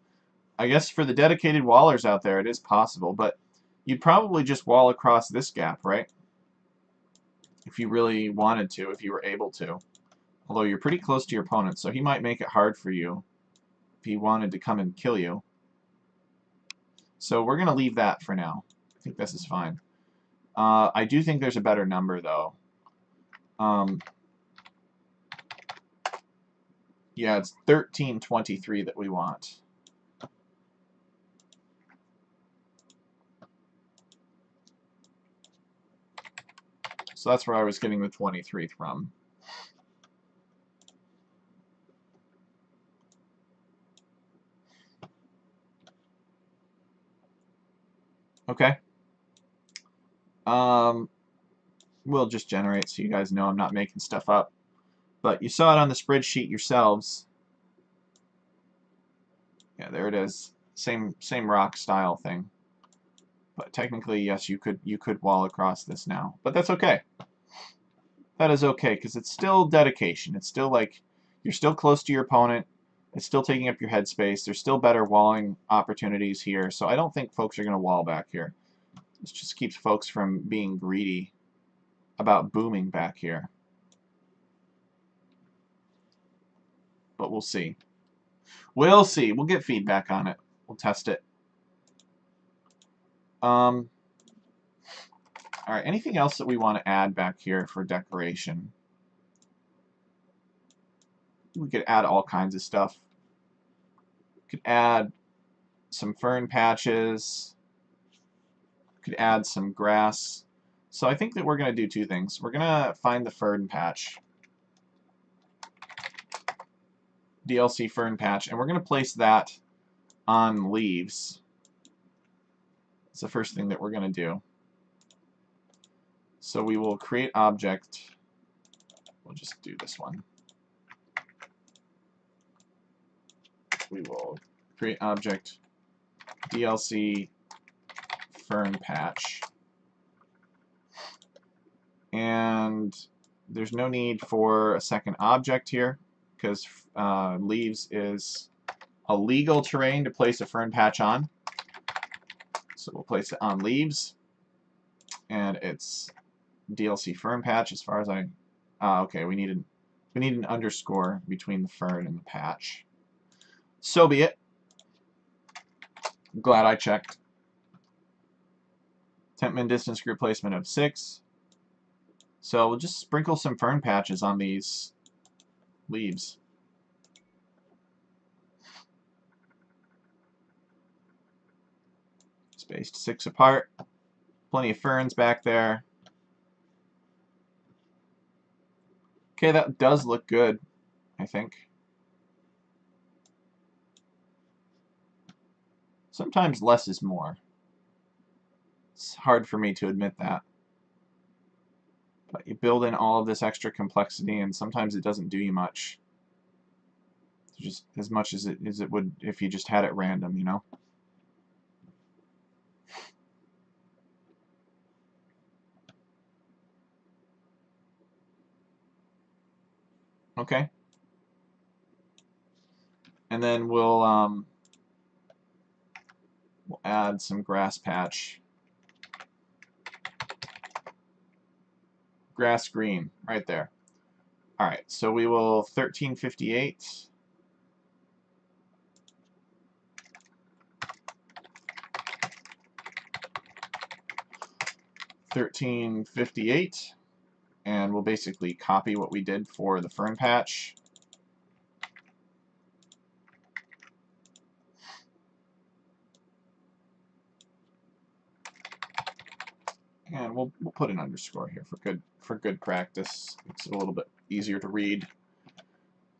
I guess for the dedicated wallers out there, it is possible, but you'd probably just wall across this gap, right? If you really wanted to, if you were able to. Although you're pretty close to your opponent, so he might make it hard for you if he wanted to come and kill you. So we're going to leave that for now. I think this is fine. I do think there's a better number, though. Yeah, it's 1323 that we want. So that's where I was getting the 23 from. Okay. We'll just generate so you guys know I'm not making stuff up. But you saw it on the spreadsheet yourselves. Yeah, there it is. Same rock style thing. But technically, yes, you could wall across this now. But that's okay. That is okay, because it's still dedication. It's still like, you're still close to your opponent. It's still taking up your headspace. There's still better walling opportunities here. So I don't think folks are going to wall back here. This just keeps folks from being greedy about booming back here. But we'll see. We'll see. We'll get feedback on it. We'll test it. All right, anything else that we want to add back here for decoration? We could add all kinds of stuff. We could add some fern patches. We could add some grass. So I think that we're going to do two things. We're going to find the fern patch. DLC fern patch, and we're going to place that on leaves. It's the first thing that we're going to do. So we will create object. We'll just do this one. We will create object DLC fern patch. And there's no need for a second object here because leaves is a legal terrain to place a fern patch on. So we'll place it on leaves, and it's DLC fern patch as far as I... okay, we need an underscore between the fern and the patch. So be it. I'm glad I checked. Temp min distance group placement of 6. So we'll just sprinkle some fern patches on these leaves. Spaced 6 apart. Plenty of ferns back there. Okay, that does look good, I think. Sometimes less is more. It's hard for me to admit that. But you build in all of this extra complexity, and sometimes it doesn't do you much. Just as much as it would if you just had it random, you know? Okay. And then we'll add some grass patch. Grass green, right there. Alright, so we will 1358. 1358, and we'll basically copy what we did for the fern patch. And we'll put an underscore here for good practice. It's a little bit easier to read.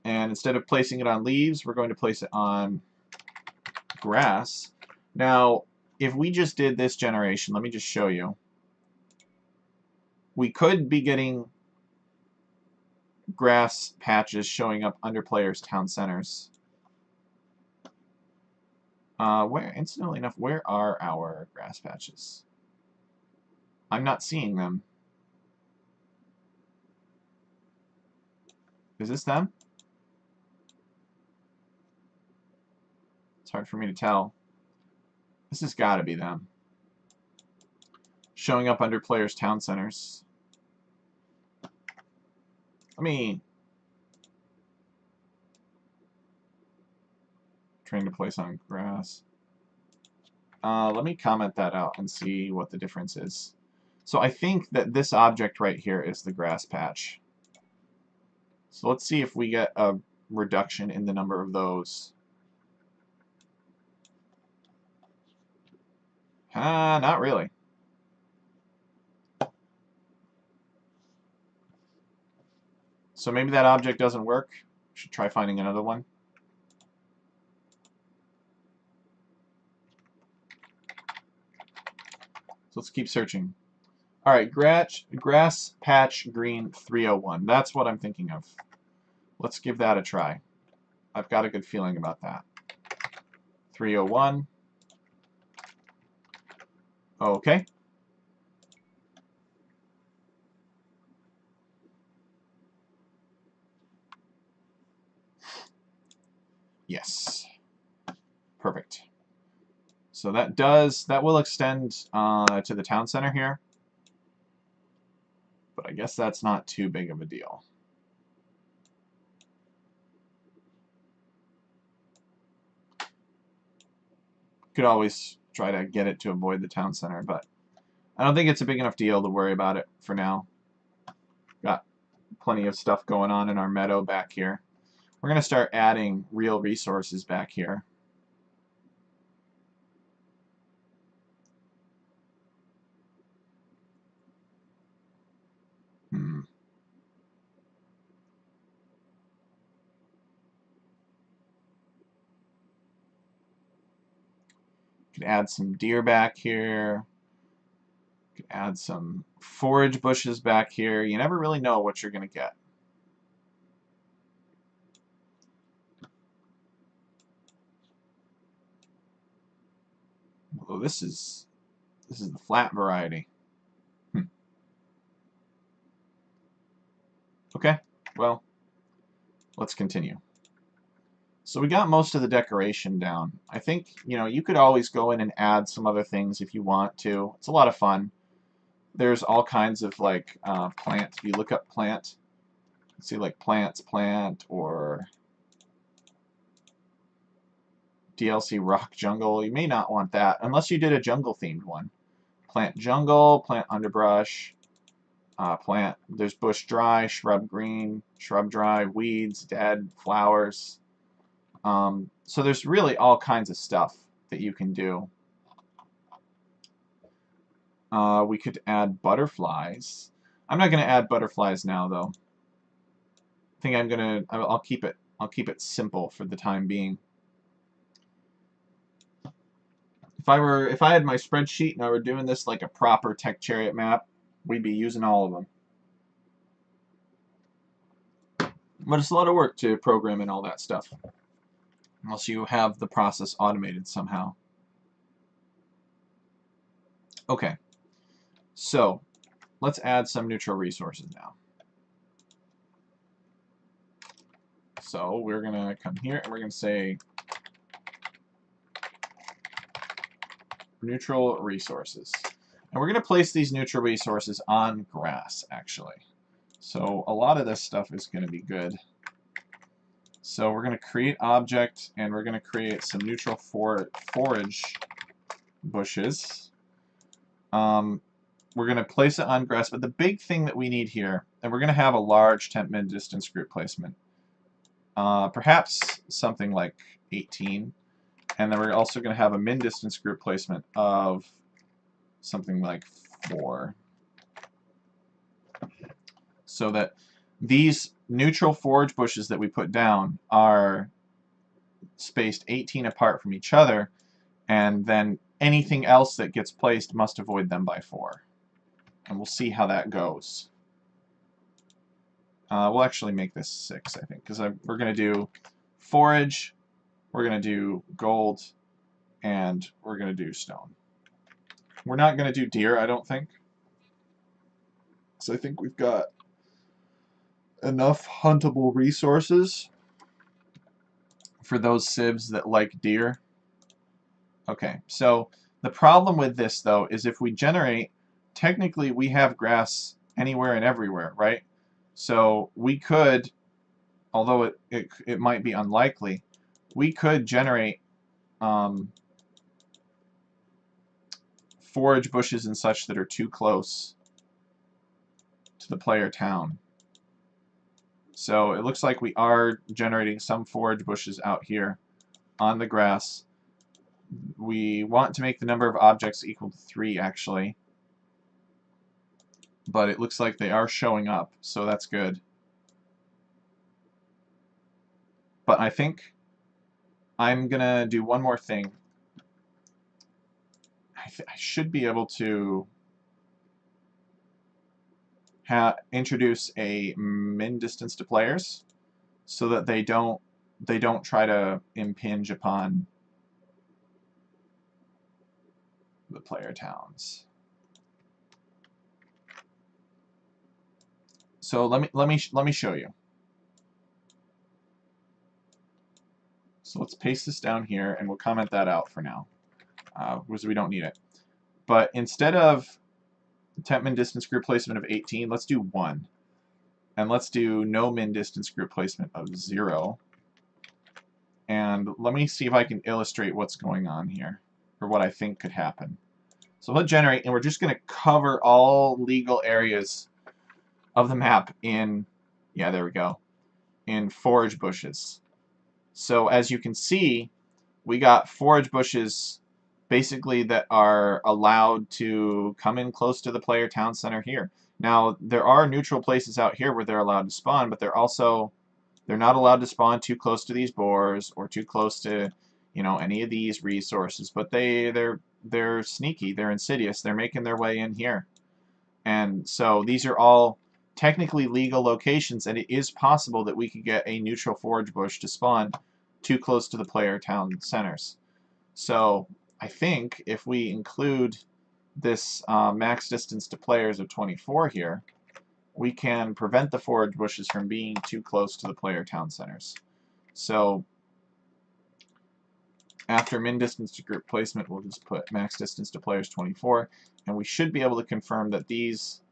And instead of placing it on leaves, we're going to place it on grass. Now, if we just did this generation, let me just show you. We could be getting grass patches showing up under players' town centers. Incidentally enough, where are our grass patches? I'm not seeing them. Is this them? It's hard for me to tell. This has got to be them. Showing up under players' town centers. Let me... Trying to place on grass. Let me comment that out and see what the difference is. So I think that this object right here is the grass patch. So let's see if we get a reduction in the number of those. Not really. So maybe that object doesn't work. Should try finding another one. So let's keep searching. All right, grass patch green 301. That's what I'm thinking of. Let's give that a try. I've got a good feeling about that. 301. Okay. Yes. Perfect. So that will extend to the town center here. But I guess that's not too big of a deal. Could always try to get it to avoid the town center, but I don't think it's a big enough deal to worry about it for now. Got plenty of stuff going on in our meadow back here. We're going to start adding real resources back here. Could add some deer back here. Could add some forage bushes back here. You never really know what you're going to get. Although this is the flat variety. Okay, well, let's continue. So we got most of the decoration down. I think, you could always go in and add some other things if you want to. It's a lot of fun. There's all kinds of like plants. If you look up plant, see like plants, plant, or DLC rock jungle. You may not want that unless you did a jungle themed one. Plant jungle, plant underbrush, plant. There's bush dry, shrub green, shrub dry, weeds, dead, flowers. So there's really all kinds of stuff that you can do. We could add butterflies. I'm not going to add butterflies now, though. I think I'll keep it simple for the time being. If I had my spreadsheet and I were doing this like a proper Tech Chariot map, we'd be using all of them. But it's a lot of work to program in all that stuff, unless you have the process automated somehow. Okay, so let's add some neutral resources now. So we're going to come here and we're going to say neutral resources. And we're going to place these neutral resources on grass, actually. So a lot of this stuff is going to be good. So we're going to create object, and we're going to create some neutral forage bushes. we're going to place it on grass, but the big thing that we need here, and we're going to have a large temp min distance group placement, perhaps something like 18, and then we're also going to have a min distance group placement of something like 4, so that these neutral forage bushes that we put down are spaced 18 apart from each other, and then anything else that gets placed must avoid them by 4. And we'll see how that goes. We'll actually make this 6, I think, because we're going to do forage, we're going to do gold, and we're going to do stone. We're not going to do deer, I don't think. So I think we've got enough huntable resources for those civs that like deer. Okay, so the problem with this, though, is if we generate, technically we have grass anywhere and everywhere, right? So we could, although it might be unlikely, we could generate forage bushes and such that are too close to the player town. So it looks like we are generating some forage bushes out here on the grass. We want to make the number of objects equal to 3, actually. But it looks like they are showing up, so that's good. But I think I'm going to do one more thing. I should be able to introduce a min distance to players so that they don't try to impinge upon the player towns. So let me show you. So let's paste this down here, and we'll comment that out for now, because we don't need it. But instead of temp min distance group placement of 18, let's do 1. And let's do no min distance group placement of 0. And let me see if I can illustrate what's going on here, or what I think could happen. So we'll generate, and we're just going to cover all legal areas of the map in, yeah, there we go, in forage bushes. So as you can see, we got forage bushes basically that are allowed to come in close to the player town center here. Now, there are neutral places out here where they're allowed to spawn, but they're not allowed to spawn too close to these boars or too close to, you know, any of these resources. But they're sneaky, they're insidious, they're making their way in here. And so these are all technically legal locations, and it is possible that we could get a neutral forage bush to spawn too close to the player town centers. So I think if we include this max distance to players of 24 here, we can prevent the forage bushes from being too close to the player town centers. So after min distance to group placement, we'll just put max distance to players 24, and we should be able to confirm that these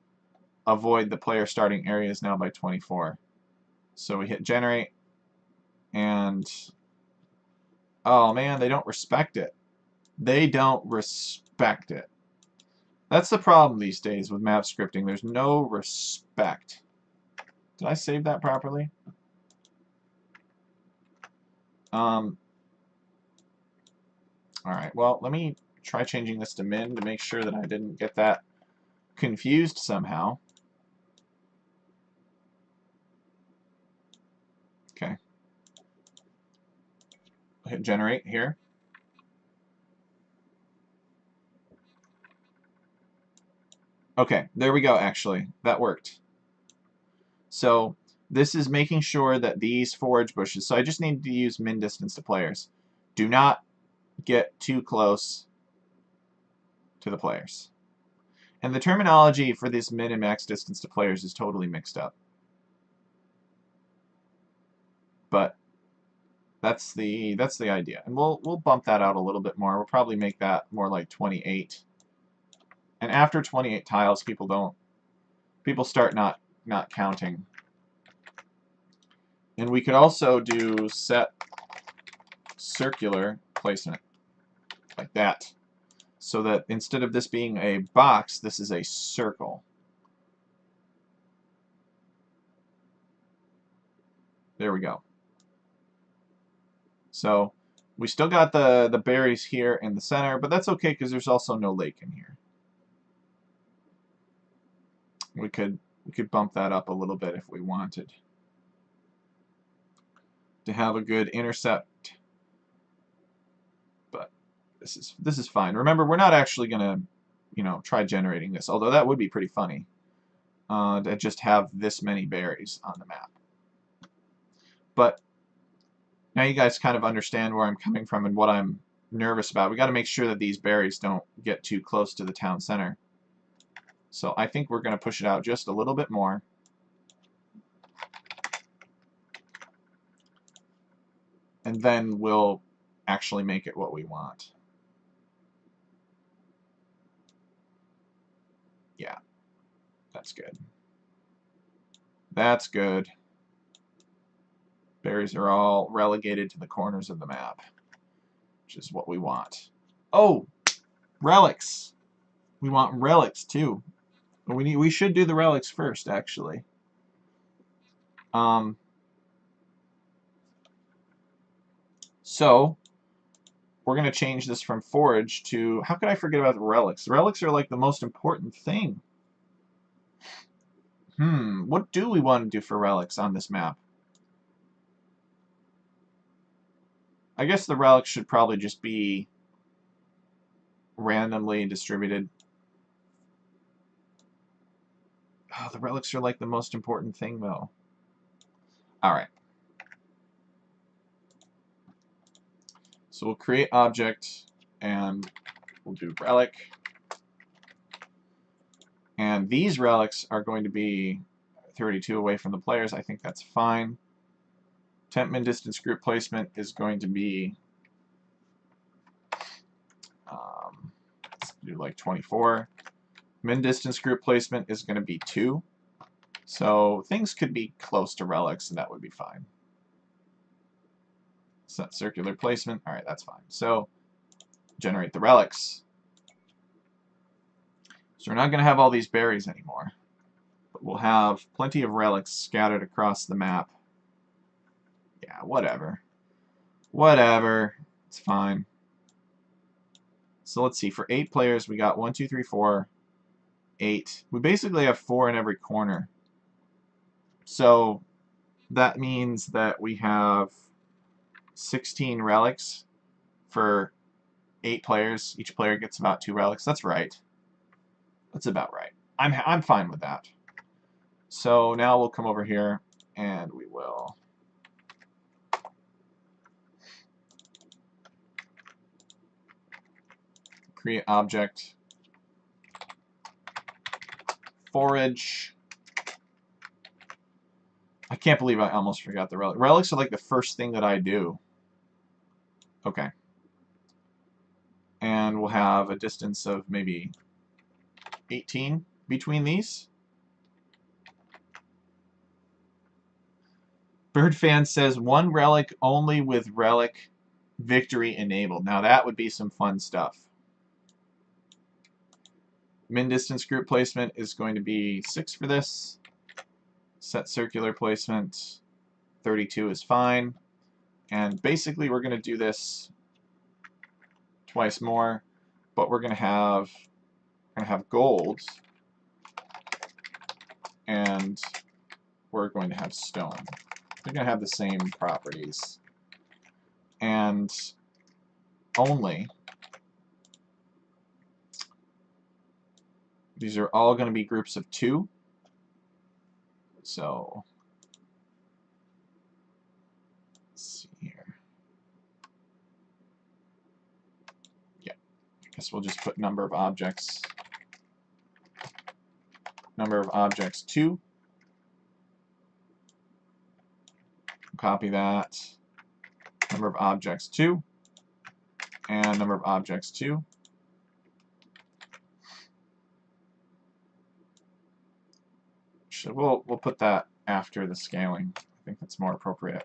avoid the player starting areas now by 24. So we hit generate, and oh man, they don't respect it. They don't respect it. That's the problem these days with map scripting. There's no respect. Did I save that properly? Alright, well, let me try changing this to min to make sure that I didn't get that confused somehow. Okay. Hit generate here. Okay, there we go, actually. That worked. So this is making sure that these forage bushes, so I just need to use min distance to players. Do not get too close to the players. And the terminology for this min and max distance to players is totally mixed up. But that's the idea. And we'll bump that out a little bit more. We'll probably make that more like 28. And after 28 tiles, people start not counting. And we could also do set circular placement like that. so that instead of this being a box, this is a circle. There we go. So we still got the berries here in the center, but that's okay because there's also no lake in here. We could bump that up a little bit if we wanted to have a good intercept, but this is fine. Remember, we're not actually gonna, try generating this, although that would be pretty funny to just have this many berries on the map. But now you guys kind of understand where I'm coming from and what I'm nervous about. We got to make sure that these berries don't get too close to the town center. So I think we're going to push it out just a little bit more. And then we'll actually make it what we want. Yeah, that's good. That's good. Berries are all relegated to the corners of the map, which is what we want. Oh, relics. We want relics too. We should do the relics first, actually. So we're going to change this from forage to, how could I forget about the relics? The relics are like the most important thing. What do we want to do for relics on this map? I guess the relics should probably just be randomly distributed. Oh, the relics are like the most important thing, though. Alright. So we'll create object, and we'll do relic. And these relics are going to be 32 away from the players. I think that's fine. Temp min distance group placement is going to be let's do like 24. Min distance group placement is going to be 2. So things could be close to relics, and that would be fine. Set circular placement. All right, that's fine. So generate the relics. So we're not going to have all these berries anymore, but we'll have plenty of relics scattered across the map. Yeah, whatever. Whatever. It's fine. So let's see. For 8 players, we got 1, 2, 3, 4, 8. We basically have 4 in every corner. So that means that we have 16 relics for 8 players. Each player gets about 2 relics. That's right. That's about right. I'm fine with that. So now we'll come over here and we will create object forage. I can't believe I almost forgot the relic. Relics are like the first thing that I do. Okay. And we'll have a distance of maybe 18 between these. Bird fan says 1 relic only with relic victory enabled. Now that would be some fun stuff. Min distance group placement is going to be 6 for this. Set circular placement, 32 is fine. And basically we're going to do this twice more, but we're going to have gold, and we're going to have stone. They're going to have the same properties. And only these are all going to be groups of 2. So let's see here. Yeah, I guess we'll just put number of objects. Number of objects 2. Copy that. Number of objects 2. And number of objects 2. We'll put that after the scaling. I think that's more appropriate.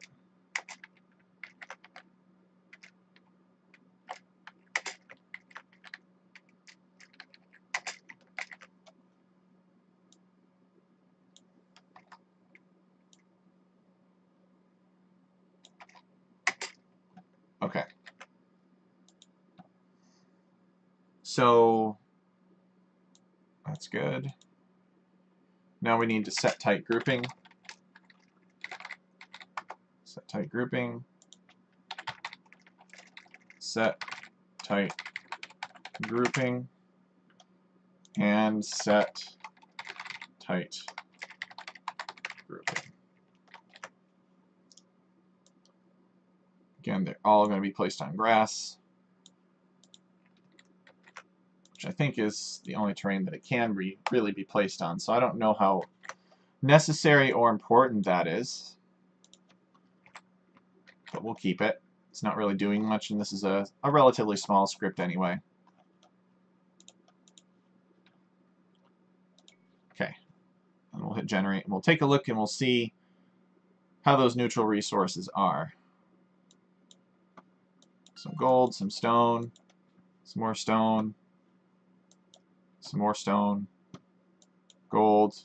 Okay. So that's good. Now we need to set type grouping. Set type grouping. Set type grouping. And set type grouping. Again, they're all going to be placed on grass, which I think is the only terrain that it can really be placed on. So I don't know how necessary or important that is, but we'll keep it. It's not really doing much, and this is a relatively small script anyway. Okay, and we'll hit generate, and we'll take a look, and we'll see how those neutral resources are. Some gold, some stone, some more stone, some more stone, gold,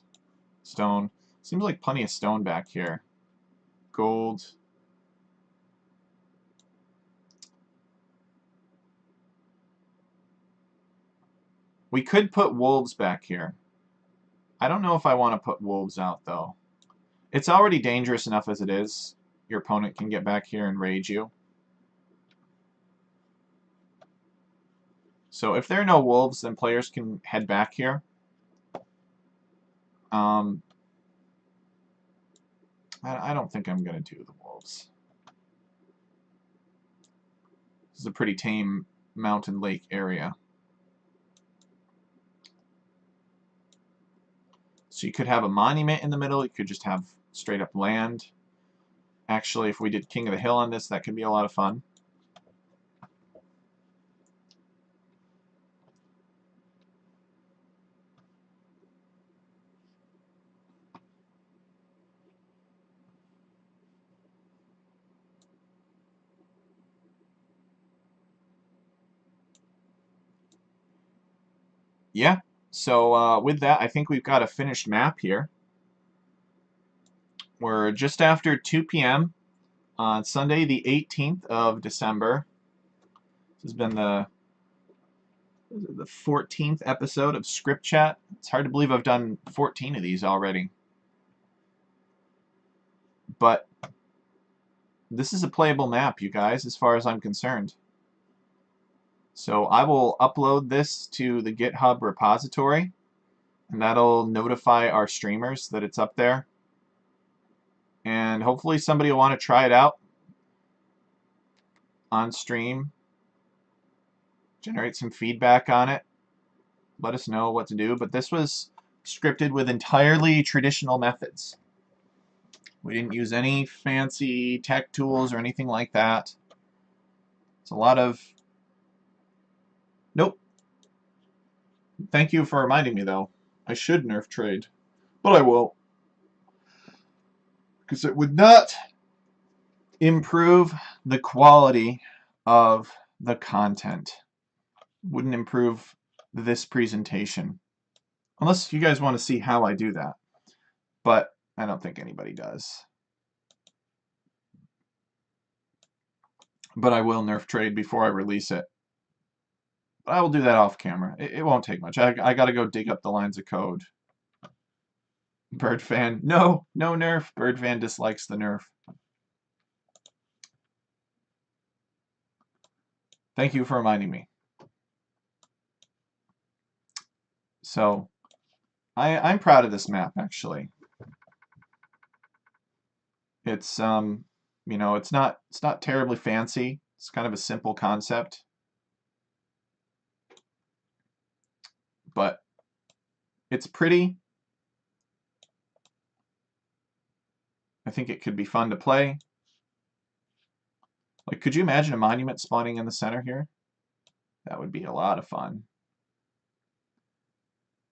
stone. Seems like plenty of stone back here. Gold. We could put wolves back here. I don't know if I want to put wolves out, though. It's already dangerous enough as it is. Your opponent can get back here and raid you. So if there are no wolves, then players can head back here. I don't think I'm going to do the wolves. This is a pretty tame mountain lake area. So you could have a monument in the middle. You could just have straight up land. Actually, if we did King of the Hill on this, that could be a lot of fun. Yeah, so with that, I think we've got a finished map here. We're just after 2 p.m. on Sunday, the 18th of December. This has been the 14th episode of ScriptChat. It's hard to believe I've done 14 of these already. But this is a playable map, you guys, as far as I'm concerned. So I will upload this to the GitHub repository, and that'll notify our streamers that it's up there. And hopefully somebody will want to try it out on stream, generate some feedback on it, let us know what to do. But this was scripted with entirely traditional methods. We didn't use any fancy tech tools or anything like that. It's a lot of... Nope. Thank you for reminding me, though. I should nerf trade, but I won't. Because it would not improve the quality of the content. Wouldn't improve this presentation. Unless you guys want to see how I do that. But I don't think anybody does. But I will nerf trade before I release it. But I will do that off camera. It won't take much. I gotta go dig up the lines of code. Bird fan. No nerf. Bird fan dislikes the nerf. Thank you for reminding me. So, I'm proud of this map, actually. It's you know, it's not terribly fancy. It's kind of a simple concept. But it's pretty. I think it could be fun to play. Like, could you imagine a monument spawning in the center here? That would be a lot of fun.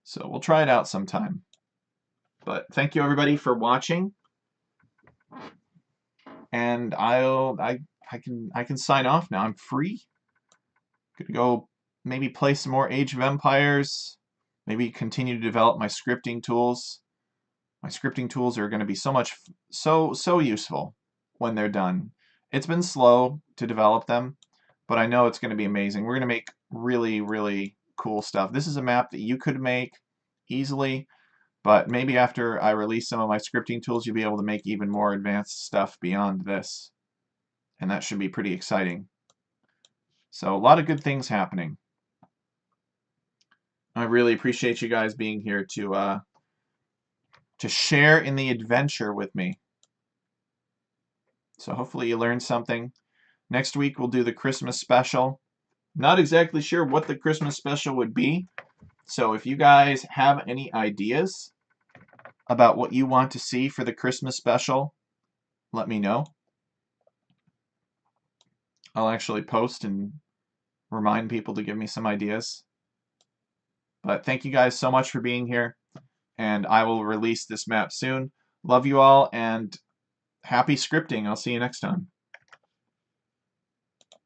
So we'll try it out sometime. But thank you everybody for watching. And I can sign off now. I'm free. Gonna go maybe play some more Age of Empires. Maybe continue to develop my scripting tools. My scripting tools are going to be so useful when they're done. It's been slow to develop them, but I know it's going to be amazing. We're going to make really, really cool stuff. This is a map that you could make easily, but maybe after I release some of my scripting tools, you'll be able to make even more advanced stuff beyond this. And that should be pretty exciting. So a lot of good things happening. I really appreciate you guys being here to share in the adventure with me. So hopefully you learned something. Next week we'll do the Christmas special. Not exactly sure what the Christmas special would be. So if you guys have any ideas about what you want to see for the Christmas special, let me know. I'll actually post and remind people to give me some ideas. But thank you guys so much for being here, and I will release this map soon. Love you all, and happy scripting. I'll see you next time.